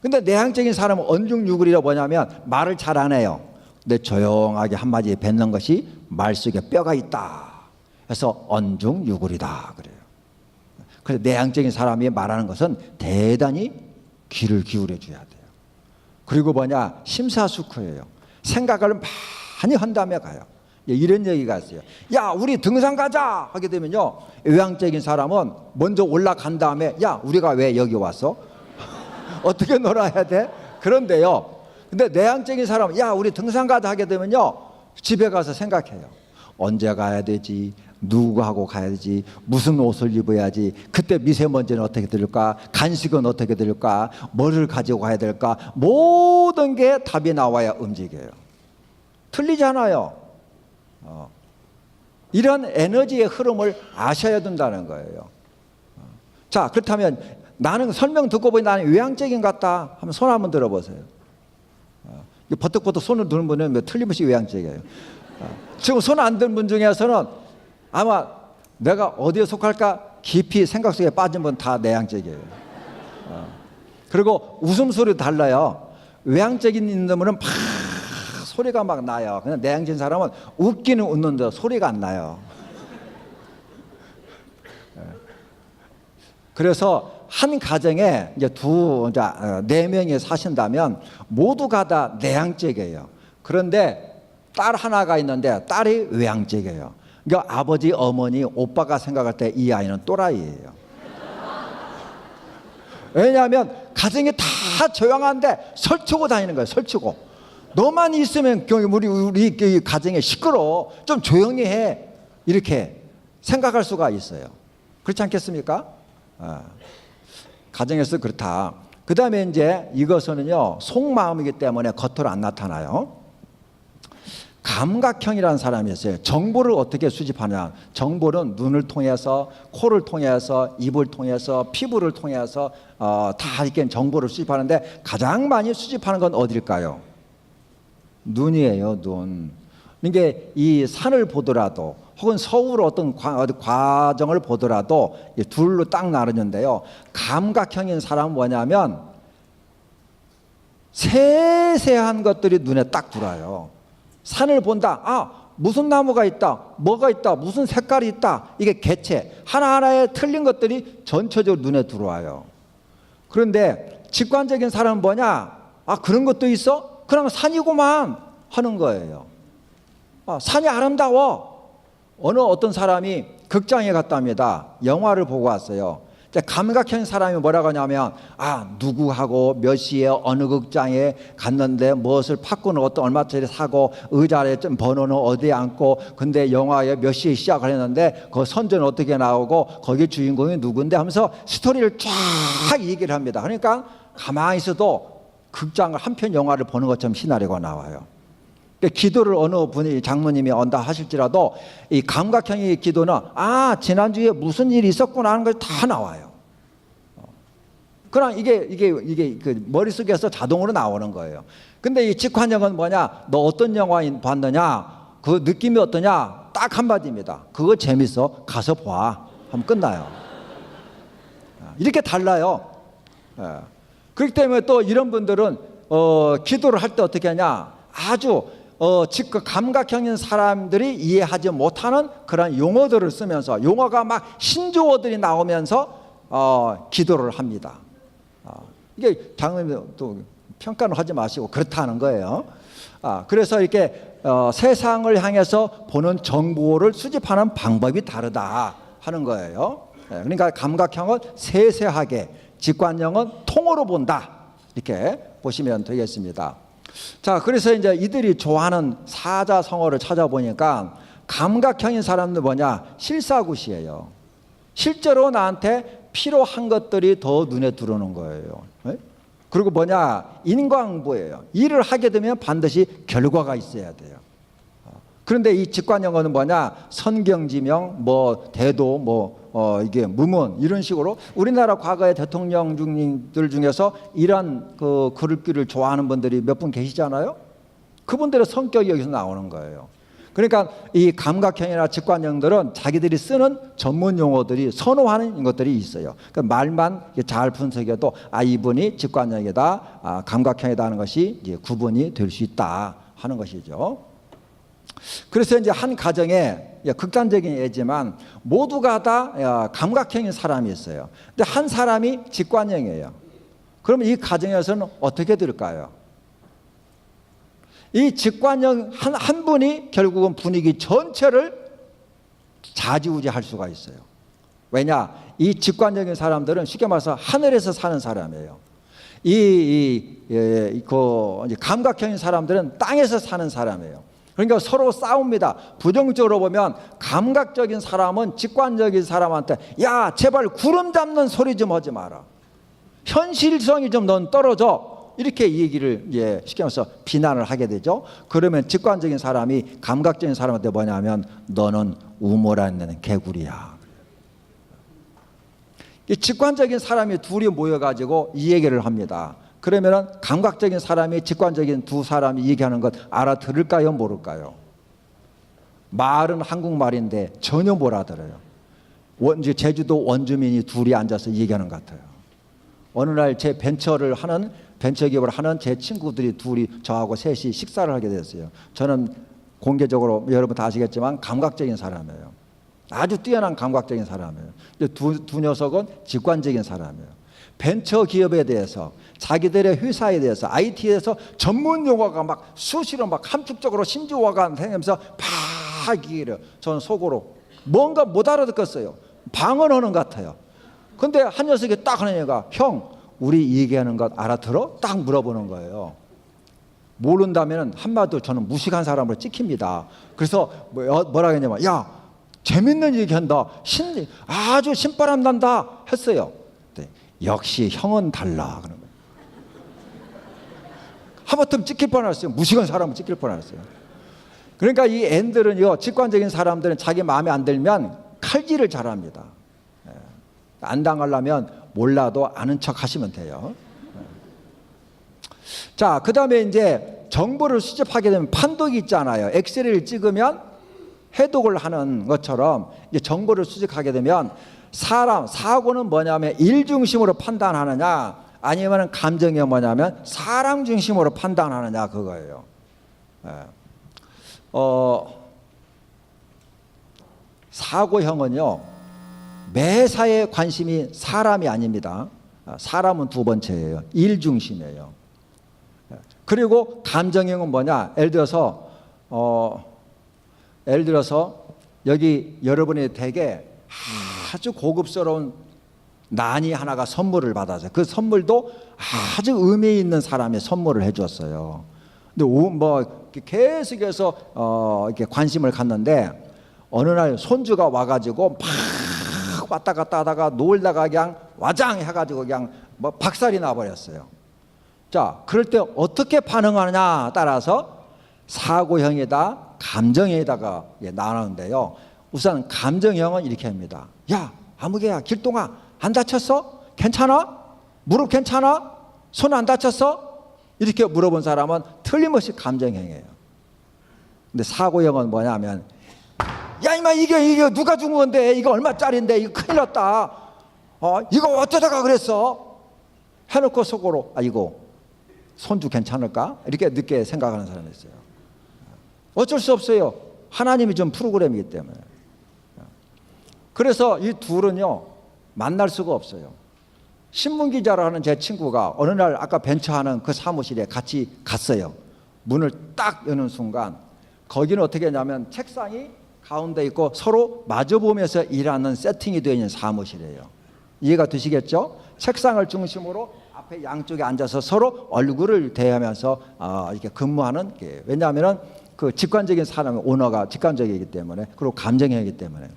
근데 내향적인 사람은 언중유굴이라고 뭐냐면 말을 잘 안 해요. 근데 조용하게 한마디 뱉는 것이 말 속에 뼈가 있다. 그래서 언중유굴이다 그래요. 그래서 내향적인 사람이 말하는 것은 대단히 귀를 기울여 줘야 돼요. 그리고 뭐냐, 심사숙고해요. 생각을 많이 한 다음에 가요. 이런 얘기가 있어요. 야, 우리 등산 가자 하게 되면요, 외향적인 사람은 먼저 올라간 다음에 야, 우리가 왜 여기 왔어? 어떻게 놀아야 돼? 그런데요, 근데 내향적인 사람은 야, 우리 등산 가자 하게 되면요, 집에 가서 생각해요. 언제 가야 되지? 누구하고 가야 되지? 무슨 옷을 입어야지? 그때 미세먼지는 어떻게 들을까? 간식은 어떻게 들을까? 뭐를 가지고 가야 될까? 모든 게 답이 나와야 움직여요. 틀리잖아요. 이런 에너지의 흐름을 아셔야 된다는 거예요. 자, 그렇다면 나는 설명 듣고 보니 나는 외향적인 것 같다 하면 손 한번 들어보세요. 버뜩버뜩 손을 드는 분은 틀림없이 외향적이에요. 지금 손 안 든 분 중에서는 아마 내가 어디에 속할까 깊이 생각 속에 빠진 분 다 내향적이에요. 그리고 웃음소리도 달라요. 외향적인 있는 분은 막 소리가 막 나요. 그냥 내향적인 사람은 웃기는 웃는데 소리가 안 나요. 그래서 한 가정에 이제 네 명이 사신다면 모두가 다 내향적이에요. 그런데 딸 하나가 있는데 딸이 외향적이에요. 그러니까 아버지, 어머니, 오빠가 생각할 때 이 아이는 또라이예요. 왜냐하면 가정이 다 조용한데 설치고 다니는 거예요. 설치고. 너만 있으면 우리 가정에 시끄러워. 좀 조용히 해. 이렇게 생각할 수가 있어요. 그렇지 않겠습니까? 가정에서 그렇다. 그 다음에 이제 이것은요, 속마음이기 때문에 겉으로 안 나타나요. 감각형이라는 사람이 있어요. 정보를 어떻게 수집하냐. 정보는 눈을 통해서, 코를 통해서, 입을 통해서, 피부를 통해서 다 이렇게 정보를 수집하는데 가장 많이 수집하는 건 어딜까요? 눈이에요, 눈. 이게 이 산을 보더라도 혹은 서울 어떤 과정을 보더라도 둘로 딱 나누는데요. 감각형인 사람은 뭐냐면 세세한 것들이 눈에 딱 들어와요. 산을 본다. 아, 무슨 나무가 있다. 뭐가 있다. 무슨 색깔이 있다. 이게 개체. 하나하나에 틀린 것들이 전체적으로 눈에 들어와요. 그런데 직관적인 사람은 뭐냐? 아, 그런 것도 있어? 그냥 산이구만 하는 거예요. 아, 산이 아름다워. 어떤 사람이 극장에 갔답니다. 영화를 보고 왔어요. 감각형 사람이 뭐라고 하냐면, 아, 누구하고 몇 시에 어느 극장에 갔는데 무엇을 팝콘을 얼마짜리 사고 의자에 좀 번호는 어디에 앉고, 근데 영화에 몇 시에 시작을 했는데 그 선전 어떻게 나오고 거기 주인공이 누군데 하면서 스토리를 쫙 얘기를 합니다. 그러니까 가만히 있어도 극장을 한 편 영화를 보는 것처럼 시나리오가 나와요. 기도를 어느 분이 장모님이 언다 하실지라도 이 감각형의 기도는, 아, 지난주에 무슨 일이 있었구나 하는 걸 다 나와요. 그럼 이게 그 머릿속에서 자동으로 나오는 거예요. 근데 이 직관형은 뭐냐? 너 어떤 영화 봤느냐? 그 느낌이 어떠냐? 딱 한마디입니다. 그거 재밌어. 가서 봐. 하면 끝나요. 이렇게 달라요. 그렇기 때문에 또 이런 분들은 기도를 할 때 어떻게 하냐? 아주 즉 감각형인 사람들이 이해하지 못하는 그런 용어들을 쓰면서, 용어가 막 신조어들이 나오면서 기도를 합니다. 이게 장로님 또 평가는 하지 마시고 그렇다는 거예요. 그래서 이렇게 세상을 향해서 보는 정보를 수집하는 방법이 다르다 하는 거예요. 그러니까 감각형은 세세하게, 직관형은 통으로 본다, 이렇게 보시면 되겠습니다. 자, 그래서 이제 이들이 좋아하는 사자성어를 찾아보니까 감각형인 사람들 뭐냐? 실사구시예요. 실제로 나한테 필요한 것들이 더 눈에 들어오는 거예요. 그리고 뭐냐? 인광보예요. 일을 하게 되면 반드시 결과가 있어야 돼요. 그런데 이 직관형어는 뭐냐? 선경지명, 뭐 대도, 이게 무문, 이런 식으로 우리나라 과거의 대통령들 중에서 이런 그 글귀를 좋아하는 분들이 몇 분 계시잖아요. 그분들의 성격이 여기서 나오는 거예요. 그러니까 이 감각형이나 직관형들은 자기들이 쓰는 전문 용어들이 선호하는 것들이 있어요. 그러니까 말만 잘 분석해도, 아, 이분이 직관형이다, 감각형이다 하는 것이 이제 구분이 될 수 있다 하는 것이죠. 그래서 이제 한 가정에, 극단적인 예지만 모두가 다 감각형인 사람이 있어요. 근데 한 사람이 직관형이에요. 그러면 이 가정에서는 어떻게 될까요? 이 직관형 한 분이 결국은 분위기 전체를 좌지우지할 수가 있어요. 왜냐? 이 직관적인 사람들은 쉽게 말해서 하늘에서 사는 사람이에요. 감각형인 사람들은 땅에서 사는 사람이에요. 그러니까 서로 싸웁니다. 부정적으로 보면 감각적인 사람은 직관적인 사람한테, 야, 제발 구름 잡는 소리 좀 하지 마라. 현실성이 좀 넌 떨어져. 이렇게 얘기를 쉽게 말해서 비난을 하게 되죠. 그러면 직관적인 사람이 감각적인 사람한테 뭐냐면, 너는 우모라는 개구리야. 이 직관적인 사람이 둘이 모여가지고 이 얘기를 합니다. 그러면은 감각적인 사람이 직관적인 두 사람이 얘기하는 것 알아들을까요, 모를까요? 말은 한국말인데 전혀 못 알아들어요. 제주도 원주민이 둘이 앉아서 얘기하는 것 같아요. 어느 날 제 벤처 기업을 하는 제 친구들이 둘이 저하고 셋이 식사를 하게 됐어요. 저는 공개적으로 여러분 다 아시겠지만 감각적인 사람이에요. 아주 뛰어난 감각적인 사람이에요. 두 녀석은 직관적인 사람이에요. 벤처 기업에 대해서, 자기들의 회사에 대해서, IT에 대해서 전문 용어가 막 수시로 막 함축적으로 신조어가 생기면서 팍 얘기를, 저는 속으로 뭔가 못 알아듣겠어요. 방언하는 것 같아요. 근데 한 녀석이 딱 하는 얘기가, 형, 우리 얘기하는 것 알아들어? 딱 물어보는 거예요. 모른다면 한마디로 저는 무식한 사람으로 찍힙니다. 그래서 뭐라 했냐면, 야, 재밌는 얘기한다, 아주 신바람 난다 했어요. 역시 형은 달라 그런 거예요. 하마터면 찍힐 뻔했어요. 무식한 사람은 찍힐 뻔했어요. 그러니까 이 앤들은요, 직관적인 사람들은 자기 마음에 안 들면 칼질을 잘합니다. 안 당하려면 몰라도 아는 척 하시면 돼요. 자, 그 다음에 이제 정보를 수집하게 되면 판독이 있잖아요. 엑셀을 찍으면 해독을 하는 것처럼 이제 정보를 수집하게 되면 사고는 뭐냐면 일 중심으로 판단하느냐, 아니면 감정이 뭐냐면 사람 중심으로 판단하느냐, 그거예요. 사고형은요, 매사에 관심이 사람이 아닙니다. 사람은 두 번째예요. 일 중심이에요. 그리고 감정형은 뭐냐? 예를 들어서 여기 여러분이 댁에 아주 고급스러운 난이 하나가 선물을 받아서 그 선물도 아주 의미 있는 사람이 선물을 해줬어요. 근데 뭐 계속해서 이렇게 관심을 갖는데 어느 날 손주가 와가지고 막 왔다 갔다 하다가 놀다가 그냥 와장 해가지고 그냥 뭐 박살이 나버렸어요. 자, 그럴 때 어떻게 반응하느냐 따라서 사고형이다, 감정형이다가 나누는데요. 우선 감정형은 이렇게 합니다. 야, 아무개야, 길동아, 안 다쳤어? 괜찮아? 무릎 괜찮아? 손 안 다쳤어? 이렇게 물어본 사람은 틀림없이 감정형이에요. 근데 사고형은 뭐냐면, 야, 이마, 이게 누가 준 건데? 이거 얼마짜린데? 이거 큰일 났다. 이거 어쩌다가 그랬어? 해놓고 속으로, 이거 손주 괜찮을까? 이렇게 늦게 생각하는 사람이 있어요. 어쩔 수 없어요. 하나님이 준 프로그램이기 때문에. 그래서 이 둘은요, 만날 수가 없어요. 신문기자로 하는 제 친구가 어느 날 아까 벤처하는 그 사무실에 같이 갔어요. 문을 딱 여는 순간 거기는 어떻게 했냐면 책상이 가운데 있고 서로 마주보면서 일하는 세팅이 되어 있는 사무실이에요. 이해가 되시겠죠? 책상을 중심으로 앞에 양쪽에 앉아서 서로 얼굴을 대하면서 이렇게 근무하는 게, 왜냐하면 그 직관적인 사람의 오너가 직관적이기 때문에, 그리고 감정이기 때문에.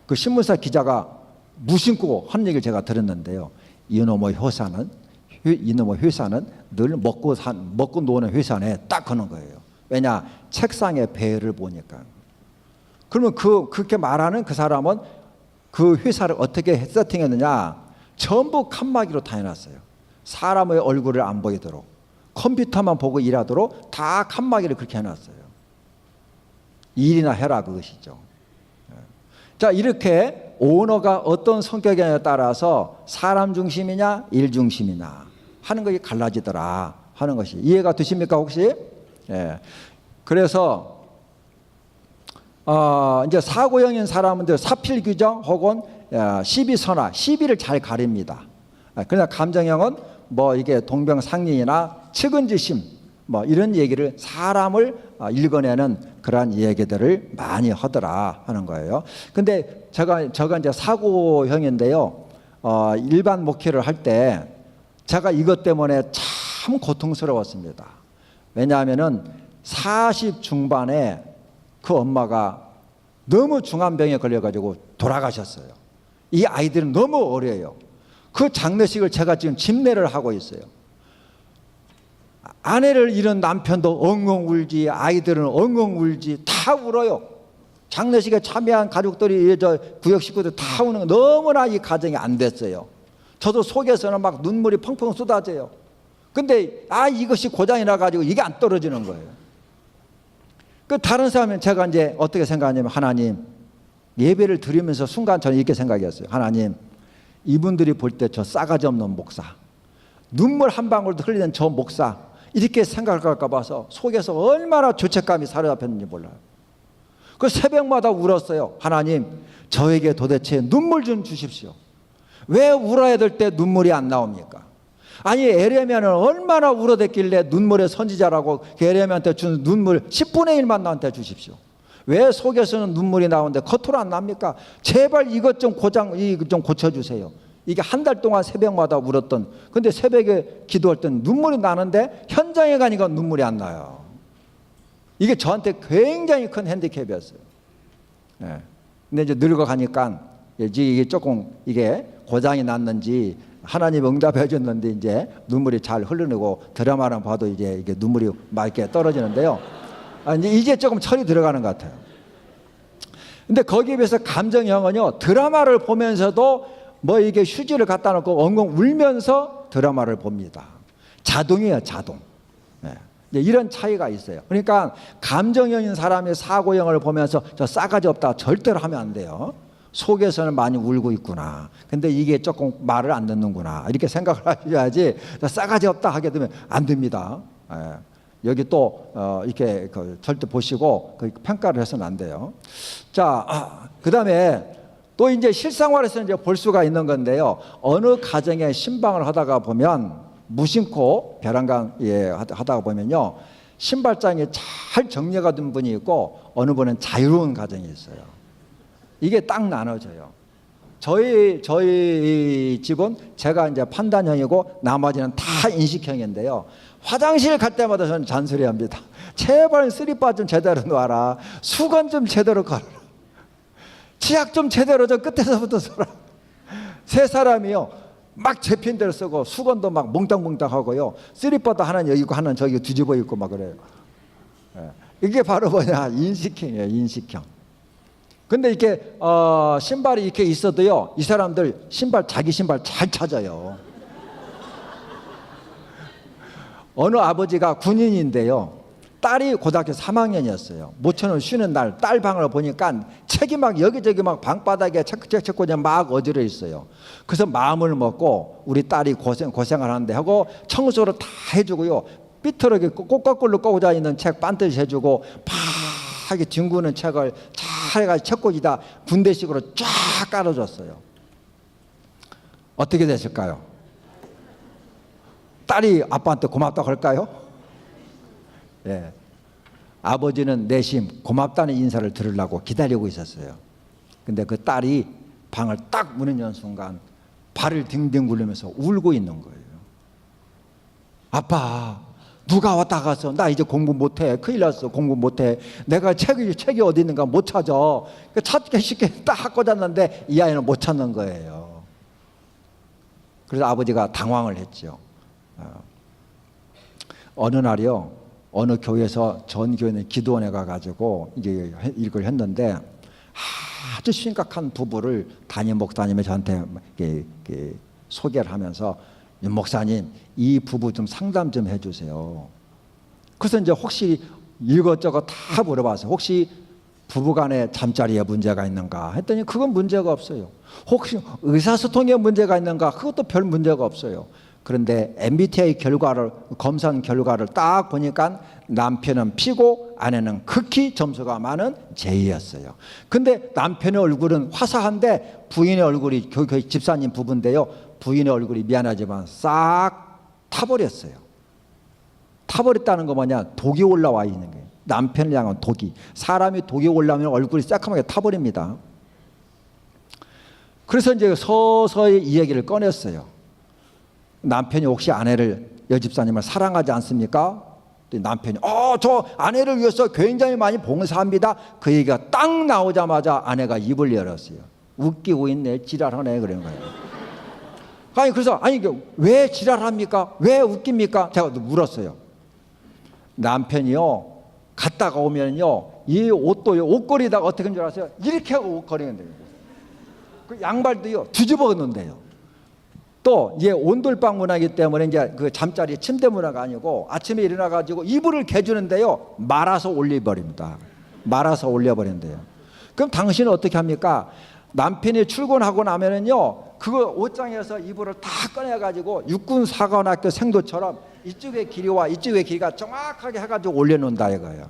그 신문사 기자가 무심코 한 얘기를 제가 들었는데요. 이놈의 회사는 늘 먹고 노는 회사네, 딱 그런 거예요. 왜냐? 책상의 배를 보니까. 그러면 그렇게 말하는 그 사람은 그 회사를 어떻게 세팅했느냐? 전부 칸막이로 다 해놨어요. 사람의 얼굴을 안 보이도록, 컴퓨터만 보고 일하도록 다 칸막이를 그렇게 해놨어요. 일이나 해라, 그것이죠. 자, 이렇게 오너가 어떤 성격이냐에 따라서 사람 중심이냐 일 중심이냐 하는 것이 갈라지더라 하는 것이 이해가 되십니까 혹시? 예. 그래서 이제 사고형인 사람들 사필규정 혹은 시비선화, 시비를 잘 가립니다. 그러나 감정형은 뭐 이게 동병상련이나 측은지심 뭐 이런 얘기를, 사람을 읽어내는 그러한 얘기들을 많이 하더라 하는 거예요. 근데 제가 이제 사고형인데요. 일반 목회를 할 때 제가 이것 때문에 참 고통스러웠습니다. 왜냐하면은 40 중반에 그 엄마가 너무 중한 병에 걸려가지고 돌아가셨어요. 이 아이들은 너무 어려요. 그 장례식을 제가 지금 집례를 하고 있어요. 아내를 잃은 남편도 엉엉 울지, 아이들은 엉엉 울지, 다 울어요. 장례식에 참여한 가족들이, 구역 식구들 다 우는 거, 너무나 이 가정이 안 됐어요. 저도 속에서는 막 눈물이 펑펑 쏟아져요. 근데 이것이 고장이 나가지고 이게 안 떨어지는 거예요. 그 다른 사람은 제가 이제 어떻게 생각하냐면, 하나님, 예배를 드리면서 순간 저는 이렇게 생각했어요. 하나님, 이분들이 볼 때 저 싸가지 없는 목사, 눈물 한 방울도 흘리는 저 목사, 이렇게 생각할까 봐서 속에서 얼마나 죄책감이 사로잡혔는지 몰라요. 그 새벽마다 울었어요. 하나님, 저에게 도대체 눈물 좀 주십시오. 왜 울어야 될 때 눈물이 안 나옵니까? 아니, 에레미야는 얼마나 울어댔길래 눈물의 선지자라고 에레미야한테 준 눈물 10분의 1만 나한테 주십시오. 왜 속에서는 눈물이 나오는데 겉으로 안 납니까? 제발 이것 좀 고쳐주세요. 이게 한 달 동안 새벽마다 울었던, 근데 새벽에 기도할 때는 눈물이 나는데 현장에 가니까 눈물이 안 나요. 이게 저한테 굉장히 큰 핸디캡이었어요. 예. 근데 이제 늙어가니까 이게 조금 이게 고장이 났는지 하나님 응답해 줬는데 이제 눈물이 잘 흐르고 드라마를 봐도 이제 이게 눈물이 막 이렇게 떨어지는데요. 이제 조금 철이 들어가는 것 같아요. 근데 거기에 비해서 감정형은요, 드라마를 보면서도 뭐 이게 휴지를 갖다 놓고 엉엉 울면서 드라마를 봅니다. 자동이에요, 자동. 네. 이런 차이가 있어요. 그러니까 감정형인 사람이 사고형을 보면서 저 싸가지 없다 절대로 하면 안 돼요. 속에서는 많이 울고 있구나. 근데 이게 조금 말을 안 듣는구나. 이렇게 생각을 하셔야지 싸가지 없다 하게 되면 안 됩니다. 네. 여기 또 이렇게 절대 보시고 평가를 해서는 안 돼요. 자, 그다음에 또 이제 실생활에서 이제 볼 수가 있는 건데요. 어느 가정에 신방을 하다가 보면 무심코 벼랑간 하다가 보면요, 신발장에 잘 정리가 된 분이 있고 어느 분은 자유로운 가정이 있어요. 이게 딱 나눠져요. 저희 집은 제가 이제 판단형이고 나머지는 다 인식형인데요. 화장실 갈 때마다 저는 잔소리합니다. 제발 슬리퍼 좀 제대로 놔라. 수건 좀 제대로 걸어라. 치약 좀 제대로 저 끝에서부터 써라. 세 사람이요, 막 제핀 대로 쓰고 수건도 막 몽땅몽땅 하고요. 슬리퍼도 하나는 여기 있고 하나는 저기 뒤집어 있고 막 그래요. 이게 바로 뭐냐, 인식형이에요. 인식형. 근데 이렇게 신발이 이렇게 있어도요, 이 사람들 자기 신발 잘 찾아요. 어느 아버지가 군인인데요, 딸이 고등학교 3학년이었어요. 모처럼 쉬는 날 딸 방을 보니까 책이 막 여기저기 막 방바닥에 책고 막 어지러 있어요. 그래서 마음을 먹고 우리 딸이 고생을 하는데 하고 청소를 다 해주고요, 삐뚤하게 꼬꼬꼴로 꼬고자 있는 책 반드시 해주고 파하게 뒹구는 책을 잘 해가지고 책꽂이다 군대식으로 쫙 깔아줬어요. 어떻게 됐을까요? 딸이 아빠한테 고맙다고 할까요? 예. 아버지는 내심 고맙다는 인사를 들으려고 기다리고 있었어요. 근데 그 딸이 방을 딱 문을 연 순간 발을 딩딩 굴리면서 울고 있는 거예요. 아빠, 누가 왔다 갔어? 나 이제 공부 못해. 큰일 났어. 공부 못해. 내가 책이 어디 있는가 못 찾아. 찾기 쉽게 딱 꽂았는데 이 아이는 못 찾는 거예요. 그래서 아버지가 당황을 했죠. 어느 날이요, 어느 교회에서 전 교회는 기도원에 가가지고 이게 이걸 했는데 아주 심각한 부부를 담임 목사님이 저한테 소개를 하면서, 목사님, 이 부부 좀 상담 좀 해주세요. 그래서 이제 혹시 이것저것 다 물어봤어요. 혹시 부부간에 잠자리에 문제가 있는가 했더니 그건 문제가 없어요. 혹시 의사소통에 문제가 있는가, 그것도 별 문제가 없어요. 그런데 MBTI 검사한 결과를 딱 보니까 남편은 P고 아내는 극히 점수가 많은 J였어요. 근데 남편의 얼굴은 화사한데 부인의 얼굴이 집사님 부부인데요, 부인의 얼굴이 미안하지만 싹 타버렸어요. 타버렸다는 거 뭐냐, 독이 올라와 있는 거예요. 남편을 향한 독이. 사람이 독이 올라오면 얼굴이 새카맣게 타버립니다. 그래서 이제 서서히 이 얘기를 꺼냈어요. 남편이 혹시 여집사님을 사랑하지 않습니까? 남편이 저 아내를 위해서 굉장히 많이 봉사합니다. 그 얘기가 딱 나오자마자 아내가 입을 열었어요. 웃기고 있네, 지랄하네, 그런 거예요. 그래서 왜 지랄합니까? 왜 웃깁니까? 제가 물었어요. 남편이요, 갔다가 오면요, 이 옷걸이다가 어떻게 하는 줄 아세요? 이렇게 하고 옷걸이는 돼요. 그 양발도요, 뒤집어 놓는데요. 또 얘 온돌방 문화이기 때문에 이제 그 잠자리 침대 문화가 아니고 아침에 일어나 가지고 이불을 개주는데요, 말아서 올려버립니다. 말아서 올려버린대요. 그럼 당신은 어떻게 합니까? 남편이 출근하고 나면은요, 그거 옷장에서 이불을 다 꺼내 가지고 육군 사관학교 생도처럼 이쪽의 길이와 이쪽의 길이가 정확하게 해가지고 올려놓는다 이거예요.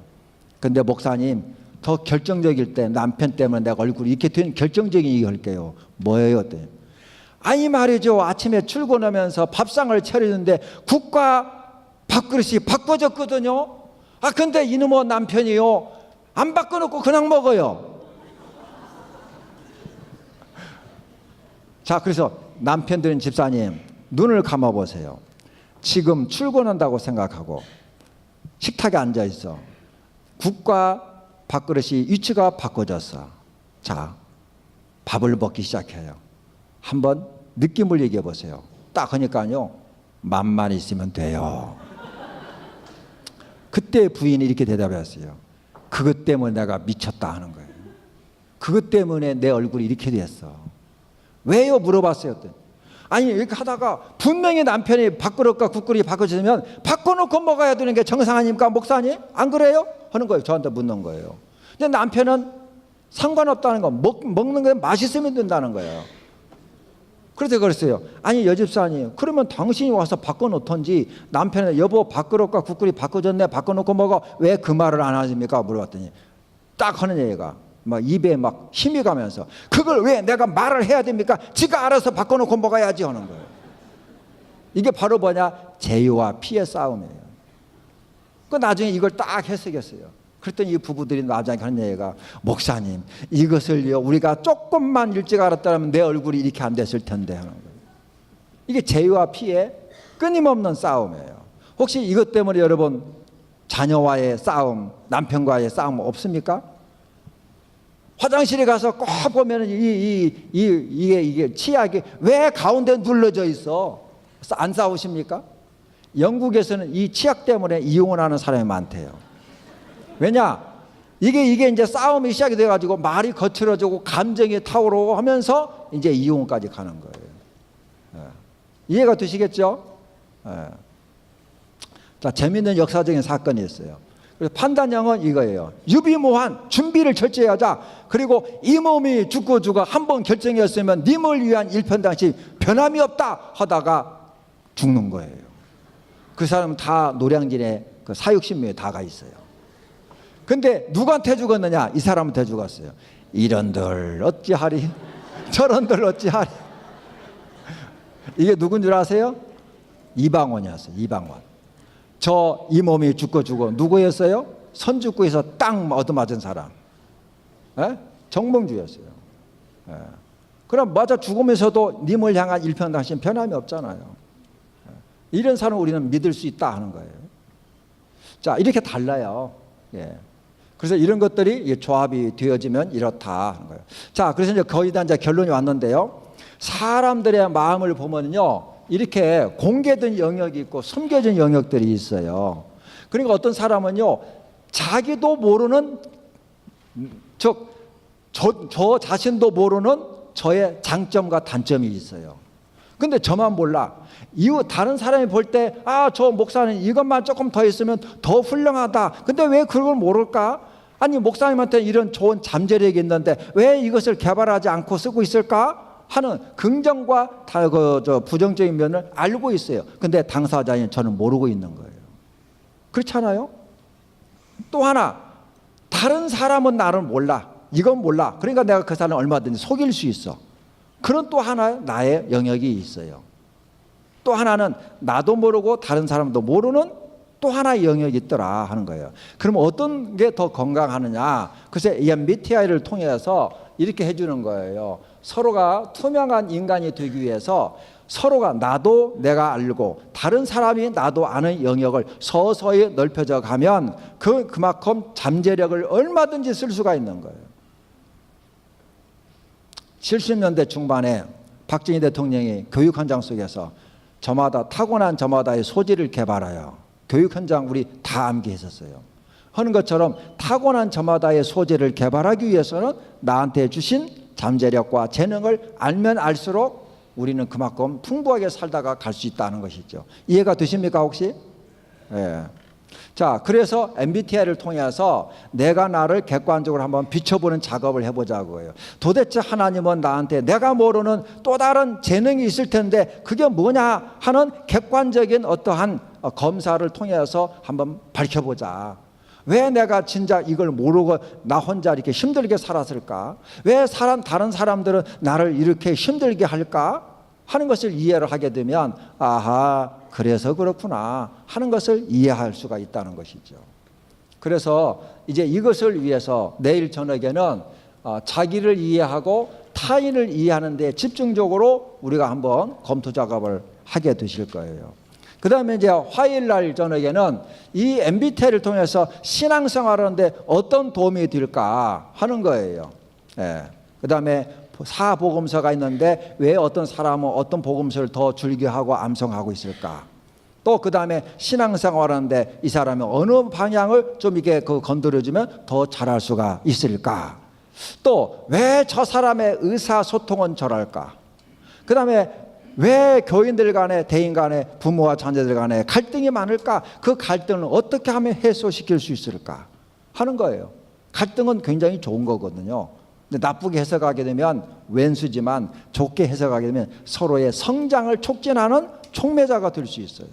근데 목사님, 더 결정적일 때 남편 때문에 내가 얼굴이 이렇게 된 결정적인 얘기 할게요. 뭐예요? 어때? 아니 말이죠, 아침에 출근하면서 밥상을 차리는데 국과 밥그릇이 바꿔졌거든요. 근데 이놈의 남편이요, 안 바꿔놓고 그냥 먹어요. 자, 그래서 남편들은, 집사님, 눈을 감아보세요. 지금 출근한다고 생각하고 식탁에 앉아있어. 국과 밥그릇이 위치가 바꿔졌어. 자, 밥을 먹기 시작해요. 한번 느낌을 얘기해 보세요. 딱 하니까요, 맘만 있으면 돼요. 그때 부인이 이렇게 대답했어요. 그것 때문에 내가 미쳤다 하는 거예요. 그것 때문에 내 얼굴이 이렇게 됐어. 왜요? 물어봤어요. 이렇게 하다가 분명히 남편이 밥그릇과 국그릇이 바꿔지면 바꿔놓고 먹어야 되는 게 정상 아닙니까, 목사님? 안 그래요? 하는 거예요. 저한테 묻는 거예요. 근데 남편은 상관없다는 거, 먹는 게 맛있으면 된다는 거예요. 그래서 그랬어요. 여집사님, 그러면 당신이 와서 바꿔놓던지, 남편은 여보 밥그릇과 국그릇이 바꿔졌네, 바꿔놓고 먹어, 왜 그 말을 안 하십니까? 물어봤더니 딱 하는 얘기가 막 입에 막 힘이 가면서, 그걸 왜 내가 말을 해야 됩니까? 지가 알아서 바꿔놓고 먹어야지 하는 거예요. 이게 바로 뭐냐? 죄와 피의 싸움이에요. 그 나중에 이걸 딱 해석했어요. 그랬더니 이 부부들이 나중에 하는 얘기가, 목사님, 이것을요 우리가 조금만 일찍 알았다면 내 얼굴이 이렇게 안 됐을 텐데 하는 거예요. 이게 죄와 피의 끊임없는 싸움이에요. 혹시 이것 때문에 여러분 자녀와의 싸움, 남편과의 싸움 없습니까? 화장실에 가서 꼭 보면 이게 치약이 왜 가운데 눌러져 있어? 안 싸우십니까? 영국에서는 이 치약 때문에 이혼을 하는 사람이 많대요. 왜냐? 이게 이제 싸움이 시작이 돼가지고 말이 거칠어지고 감정이 타오르고 하면서 이제 이혼까지 가는 거예요. 이해가 되시겠죠? 자, 재밌는 역사적인 사건이 있어요. 그래서 판단형은 이거예요. 유비무한 준비를 철저히 하자. 그리고 이 몸이 죽고 한 번 결정이었으면 님을 위한 일편단심 변함이 없다 하다가 죽는 거예요. 그 사람은 다 노량진에 그 사육신묘에 다 가 있어요. 근데 누구한테 죽었느냐? 이 사람한테 죽었어요. 이런들 어찌하리 저런들 어찌하리. 이게 누군 줄 아세요? 이방원이었어요. 이방원. 저 이 몸이 죽고 누구였어요? 선주구에서 땅 얻어맞은 사람. 정몽주였어요. 그럼 맞아 죽으면서도 님을 향한 일편단심 변함이 없잖아요. 이런 사람 우리는 믿을 수 있다 하는 거예요. 자, 이렇게 달라요. 그래서 이런 것들이 조합이 되어지면 이렇다 하는 거예요. 자, 그래서 이제 거의 다 이제 결론이 왔는데요. 사람들의 마음을 보면요, 이렇게 공개된 영역이 있고 숨겨진 영역들이 있어요. 그러니까 어떤 사람은요, 자기도 모르는 저 자신도 모르는 저의 장점과 단점이 있어요. 근데 저만 몰라. 다른 사람이 볼 때, 저 목사님 이것만 조금 더 있으면 더 훌륭하다. 근데 왜 그걸 모를까? 아니, 목사님한테 이런 좋은 잠재력이 있는데 왜 이것을 개발하지 않고 쓰고 있을까? 하는 긍정과 부정적인 면을 알고 있어요. 근데 당사자인 저는 모르고 있는 거예요. 그렇잖아요? 또 하나, 다른 사람은 나를 몰라. 이건 몰라. 그러니까 내가 그 사람을 얼마든지 속일 수 있어. 그런 또 하나 나의 영역이 있어요. 또 하나는 나도 모르고 다른 사람도 모르는 또 하나의 영역이 있더라 하는 거예요. 그럼 어떤 게 더 건강하느냐? 그래서 이 MBTI를 통해서 이렇게 해주는 거예요. 서로가 투명한 인간이 되기 위해서 서로가 나도 내가 알고 다른 사람이 나도 아는 영역을 서서히 넓혀져 가면 그만큼 잠재력을 얼마든지 쓸 수가 있는 거예요. 70년대 중반에 박정희 대통령이 교육 현장 속에서 타고난 저마다의 소질을 개발하여 교육 현장 우리 다 암기했었어요. 하는 것처럼 타고난 저마다의 소질을 개발하기 위해서는 나한테 주신 잠재력과 재능을 알면 알수록 우리는 그만큼 풍부하게 살다가 갈 수 있다는 것이죠. 이해가 되십니까 혹시? 자, 그래서 MBTI를 통해서 내가 나를 객관적으로 한번 비춰보는 작업을 해보자고 해요. 도대체 하나님은 나한테 내가 모르는 또 다른 재능이 있을 텐데 그게 뭐냐 하는 객관적인 어떠한 검사를 통해서 한번 밝혀보자. 왜 내가 진짜 이걸 모르고 나 혼자 이렇게 힘들게 살았을까? 왜 다른 사람들은 나를 이렇게 힘들게 할까? 하는 것을 이해를 하게 되면 그래서 그렇구나 하는 것을 이해할 수가 있다는 것이죠. 그래서 이제 이것을 위해서 내일 저녁에는 자기를 이해하고 타인을 이해하는 데 집중적으로 우리가 한번 검토 작업을 하게 되실 거예요. 그 다음에 이제 화요일 날 저녁에는 이 MBTI를 통해서 신앙생활하는데 어떤 도움이 될까 하는 거예요. 그 다음에 사복음서가 있는데 왜 어떤 사람은 어떤 복음서를 더 즐겨하고 암송하고 있을까? 또 그 다음에 신앙생활하는데 이 사람이 어느 방향을 좀 이렇게 건드려주면 더 잘할 수가 있을까? 또 왜 저 사람의 의사소통은 저럴까? 그 다음에 왜 교인들 간에 대인 간에 부모와 자녀들 간에 갈등이 많을까? 그 갈등을 어떻게 하면 해소시킬 수 있을까? 하는 거예요. 갈등은 굉장히 좋은 거거든요. 근데 나쁘게 해석하게 되면 왼수지만 좋게 해석하게 되면 서로의 성장을 촉진하는 촉매자가 될 수 있어요.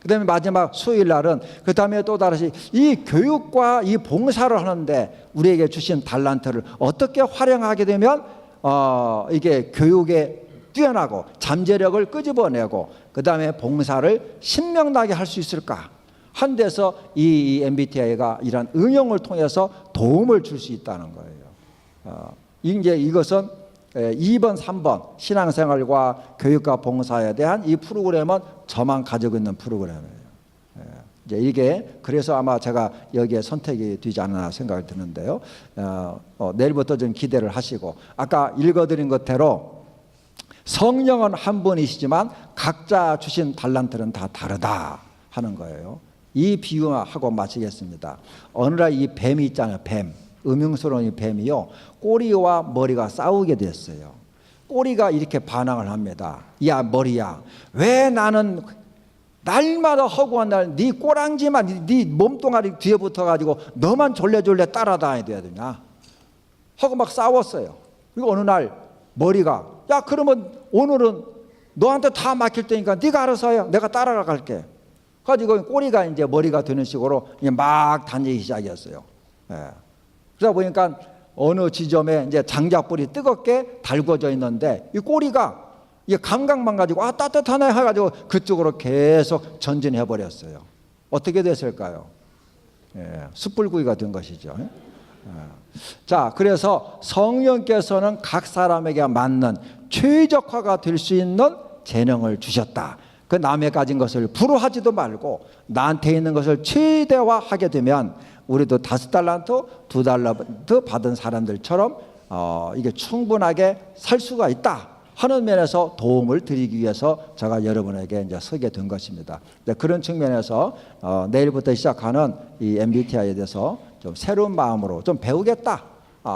그 다음에 마지막 수요일 날은 그 다음에 또 다시 이 교육과 이 봉사를 하는데 우리에게 주신 달란트를 어떻게 활용하게 되면 이게 교육에 뛰어나고 잠재력을 끄집어내고 그 다음에 봉사를 신명나게 할 수 있을까 한 데서 이 MBTI가 이런 응용을 통해서 도움을 줄 수 있다는 거예요. 이제 이것은 2번, 3번 신앙생활과 교육과 봉사에 대한 이 프로그램은 저만 가지고 있는 프로그램이에요. 이제 이게 그래서 아마 제가 여기에 선택이 되지 않나 생각이 드는데요. 내일부터 좀 기대를 하시고 아까 읽어드린 것대로 성령은 한 분이시지만 각자 주신 달란트는 다 다르다 하는 거예요. 이 비유하고 마치겠습니다. 어느 날 이 뱀이 있잖아요. 뱀. 음흉스러운 이 뱀이요. 꼬리와 머리가 싸우게 됐어요. 꼬리가 이렇게 반항을 합니다. 야 머리야, 왜 나는 날마다 허구한 날 네 꼬랑지만 네 몸뚱아리 뒤에 붙어가지고 너만 졸래졸래 따라다녀야 되냐 하고 막 싸웠어요. 그리고 어느 날 머리가 야 그러면 오늘은 너한테 다 맡길 테니까 네가 알아서 해. 내가 따라갈게. 가지고 꼬리가 이제 머리가 되는 식으로 이제 막 다니기 시작했어요. 그러다 보니까 어느 지점에 이제 장작불이 뜨겁게 달궈져 있는데 이 꼬리가 이 감각만 가지고 아 따뜻하네 해가지고 그쪽으로 계속 전진해 버렸어요. 어떻게 됐을까요? 숯불구이가 된 것이죠. 자, 그래서 성령께서는 각 사람에게 맞는 최적화가 될 수 있는 재능을 주셨다. 그 남의 가진 것을 불허하지도 말고 나한테 있는 것을 최대화하게 되면 우리도 5달란트, 2달란트 받은 사람들처럼 이게 충분하게 살 수가 있다 하는 면에서 도움을 드리기 위해서 제가 여러분에게 이제 서게 된 것입니다. 그런 측면에서 내일부터 시작하는 이 MBTI에 대해서 좀 새로운 마음으로 좀 배우겠다.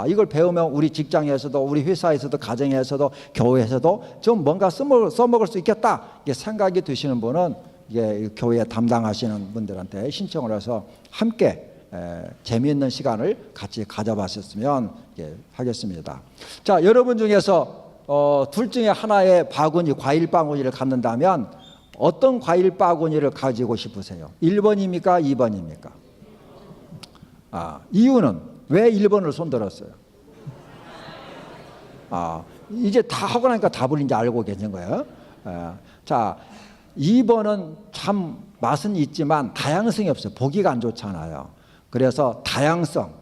이걸 배우면 우리 직장에서도 우리 회사에서도 가정에서도 교회에서도 좀 뭔가 써먹을 수 있겠다 이게 생각이 드시는 분은 이게 교회 담당하시는 분들한테 신청을 해서 함께 재미있는 시간을 같이 가져봤었으면 하겠습니다. 자, 여러분 중에서 둘 중에 하나의 바구니, 과일 바구니를 갖는다면 어떤 과일 바구니를 가지고 싶으세요? 1번입니까? 2번입니까? 이유는 왜 1번을 손들었어요? 이제 다 하고 나니까 답을 이제 알고 계신 거예요. 자, 2번은 참 맛은 있지만 다양성이 없어요. 보기가 안 좋잖아요. 그래서 다양성,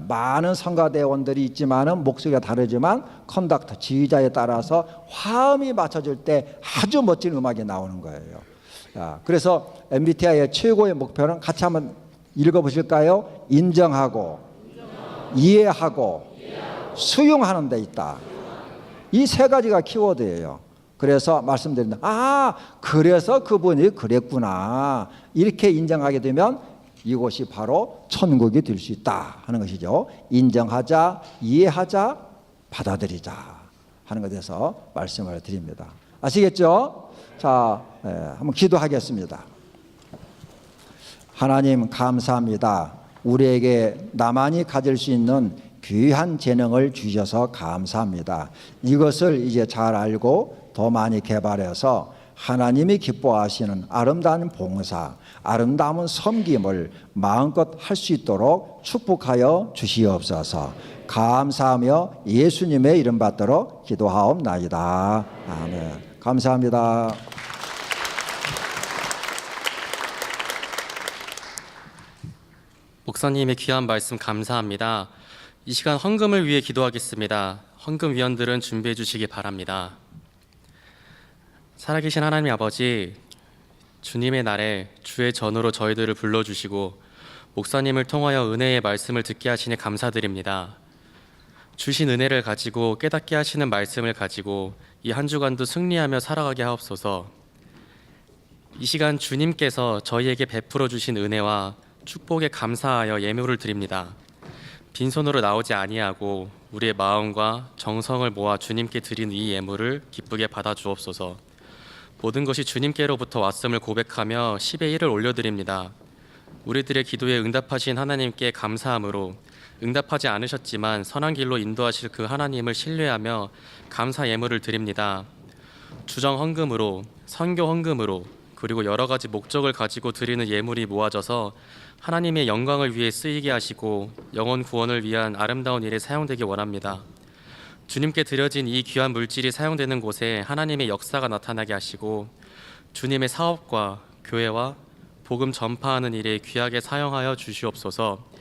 많은 성가대원들이 있지만은 목소리가 다르지만 컨덕터, 지휘자에 따라서 화음이 맞춰질 때 아주 멋진 음악이 나오는 거예요. 그래서 MBTI의 최고의 목표는 같이 한번 읽어보실까요? 인정하고 이해하고 수용하는 데 있다. 이 세 가지가 키워드예요. 그래서 말씀드린다. 그래서 그분이 그랬구나. 이렇게 인정하게 되면 이곳이 바로 천국이 될 수 있다 하는 것이죠. 인정하자, 이해하자, 받아들이자 하는 것에 대해서 말씀을 드립니다. 아시겠죠? 자, 한번 기도하겠습니다. 하나님 감사합니다. 우리에게 나만이 가질 수 있는 귀한 재능을 주셔서 감사합니다. 이것을 이제 잘 알고 더 많이 개발해서 하나님이 기뻐하시는 아름다운 봉사, 아름다운 섬김을 마음껏 할 수 있도록 축복하여 주시옵소서. 감사하며 예수님의 이름 받들어 기도하옵나이다. 아멘. 감사합니다. 목사님의 귀한 말씀 감사합니다. 이 시간 헌금을 위해 기도하겠습니다. 헌금 위원들은 준비해 주시기 바랍니다. 살아계신 하나님 아버지, 주님의 날에 주의 전으로 저희들을 불러주시고 목사님을 통하여 은혜의 말씀을 듣게 하시니 감사드립니다. 주신 은혜를 가지고 깨닫게 하시는 말씀을 가지고 이 한 주간도 승리하며 살아가게 하옵소서. 이 시간 주님께서 저희에게 베풀어 주신 은혜와 축복에 감사하여 예물을 드립니다. 빈손으로 나오지 아니하고 우리의 마음과 정성을 모아 주님께 드린 이 예물을 기쁘게 받아 주옵소서. 모든 것이 주님께로부터 왔음을 고백하며 10의 1을 올려드립니다. 우리들의 기도에 응답하신 하나님께 감사함으로 응답하지 않으셨지만 선한 길로 인도하실 그 하나님을 신뢰하며 감사 예물을 드립니다. 주정 헌금으로, 선교 헌금으로, 그리고 여러 가지 목적을 가지고 드리는 예물이 모아져서 하나님의 영광을 위해 쓰이게 하시고 영혼 구원을 위한 아름다운 일에 사용되기 원합니다. 주님께 드려진 이 귀한 물질이 사용되는 곳에 하나님의 역사가 나타나게 하시고 주님의 사업과 교회와 복음 전파하는 일에 귀하게 사용하여 주시옵소서.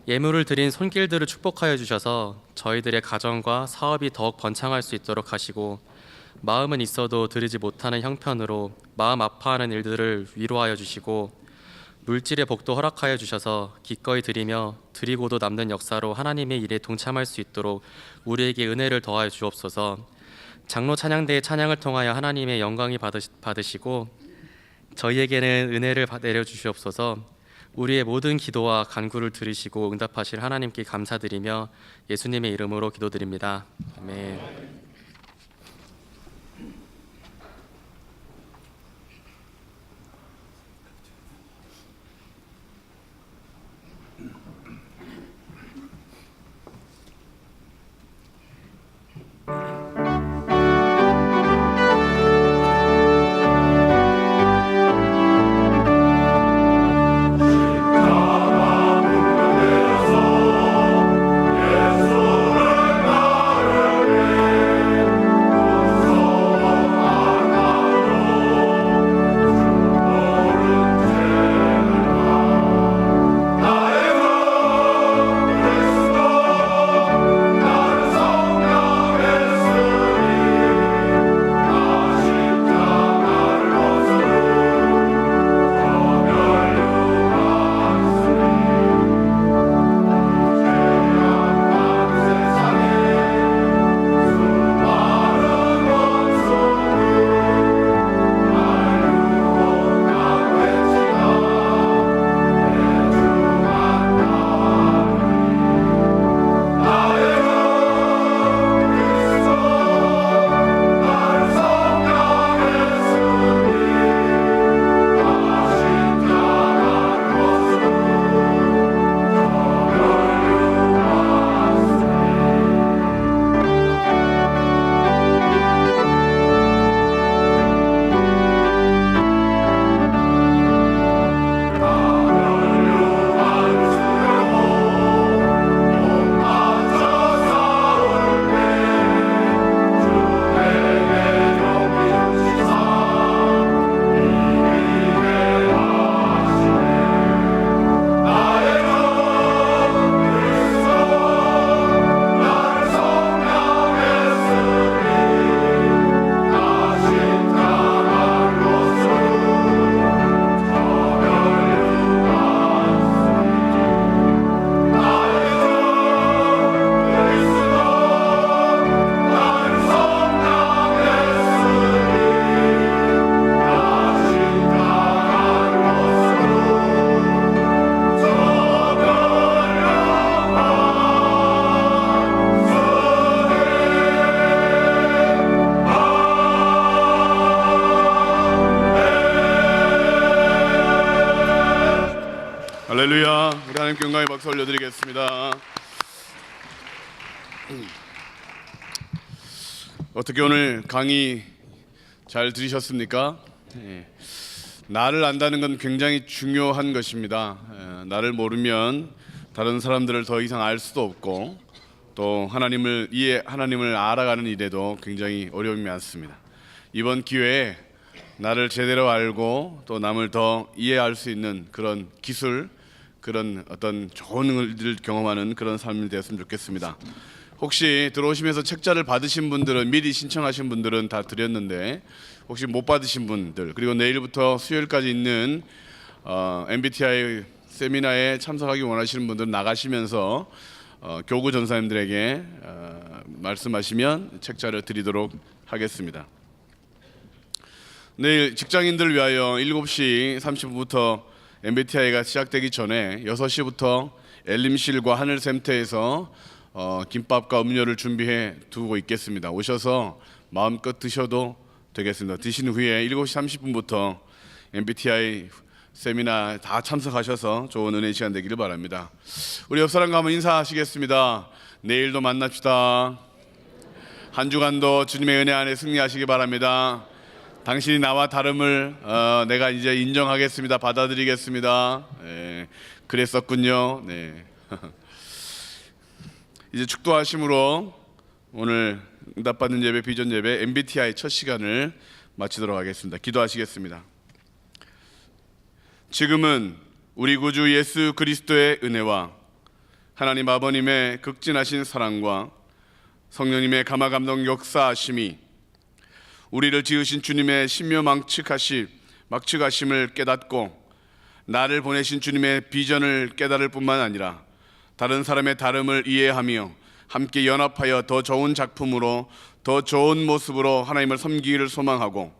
예물을 드린 손길들을 축복하여 주셔서 저희들의 가정과 사업이 더욱 번창할 수 있도록 하시고, 마음은 있어도 드리지 못하는 형편으로 마음 아파하는 일들을 위로하여 주시고, 물질의 복도 허락하여 주셔서 기꺼이 드리며 드리고도 남는 역사로 하나님의 일에 동참할 수 있도록 우리에게 은혜를 더하여 주옵소서. 장로 찬양대의 찬양을 통하여 하나님의 영광이 받으시고 저희에게는 은혜를 내려 주시옵소서. 우리의 모든 기도와 간구를 들으시고 응답하실 하나님께 감사드리며 예수님의 이름으로 기도드립니다. 아멘. 할렐루야. 우리 하나님께 영광의 박수 올려드리겠습니다. 어떻게 오늘 강의 잘 들으셨습니까? 나를 안다는 건 굉장히 중요한 것입니다. 나를 모르면 다른 사람들을 더 이상 알 수도 없고, 또 하나님을 알아가는 일에도 굉장히 어려움이 많습니다. 이번 기회에 나를 제대로 알고 또 남을 더 이해할 수 있는 그런 기술, 그런 어떤 좋은 일들을 경험하는 그런 삶이 되었으면 좋겠습니다. 혹시 들어오시면서 책자를 받으신 분들은, 미리 신청하신 분들은 다 드렸는데, 혹시 못 받으신 분들, 그리고 내일부터 수요일까지 있는 MBTI 세미나에 참석하기 원하시는 분들은 나가시면서 교구 전사님들에게 말씀하시면 책자를 드리도록 하겠습니다. 내일 직장인들을 위하여 7시 30분부터 MBTI가 시작되기 전에 6시부터 엘림실과 하늘샘터에서 김밥과 음료를 준비해 두고 있겠습니다. 오셔서 마음껏 드셔도 되겠습니다. 드신 후에 7시 30분부터 MBTI 세미나 다 참석하셔서 좋은 은혜 시간 되기를 바랍니다. 우리 옆 사람과 한번 인사하시겠습니다. 내일도 만납시다. 한 주간도 주님의 은혜 안에 승리하시기 바랍니다. 당신이 나와 다름을 내가 이제 인정하겠습니다. 받아들이겠습니다. 그랬었군요. 네. 이제 축도하심으로 오늘 응답받는 예배, 비전 예배 MBTI 첫 시간을 마치도록 하겠습니다. 기도하시겠습니다. 지금은 우리 구주 예수 그리스도의 은혜와 하나님 아버님의 극진하신 사랑과 성령님의 감화감동 역사하심이 우리를 지으신 주님의 신묘 막측하심을 깨닫고 나를 보내신 주님의 비전을 깨달을 뿐만 아니라 다른 사람의 다름을 이해하며 함께 연합하여 더 좋은 작품으로 더 좋은 모습으로 하나님을 섬기기를 소망하고,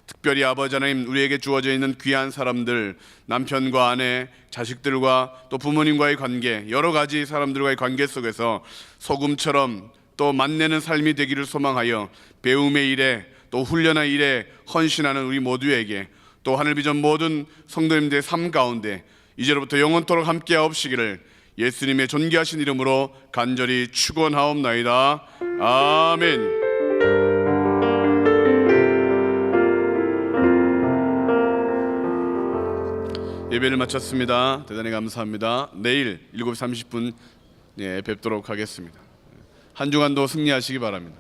특별히 아버지 하나님, 우리에게 주어져 있는 귀한 사람들, 남편과 아내, 자식들과 또 부모님과의 관계, 여러 가지 사람들과의 관계 속에서 소금처럼 또 맛내는 삶이 되기를 소망하여 배움의 일에 또 훈련의 일에 헌신하는 우리 모두에게, 또 하늘비전 모든 성도님들의 삶 가운데 이제로부터 영원토록 함께하옵시기를 예수님의 존귀하신 이름으로 간절히 축원하옵나이다. 아멘. 예배를 마쳤습니다. 대단히 감사합니다. 내일 7시 30분 뵙도록 하겠습니다. 한 주간도 승리하시기 바랍니다.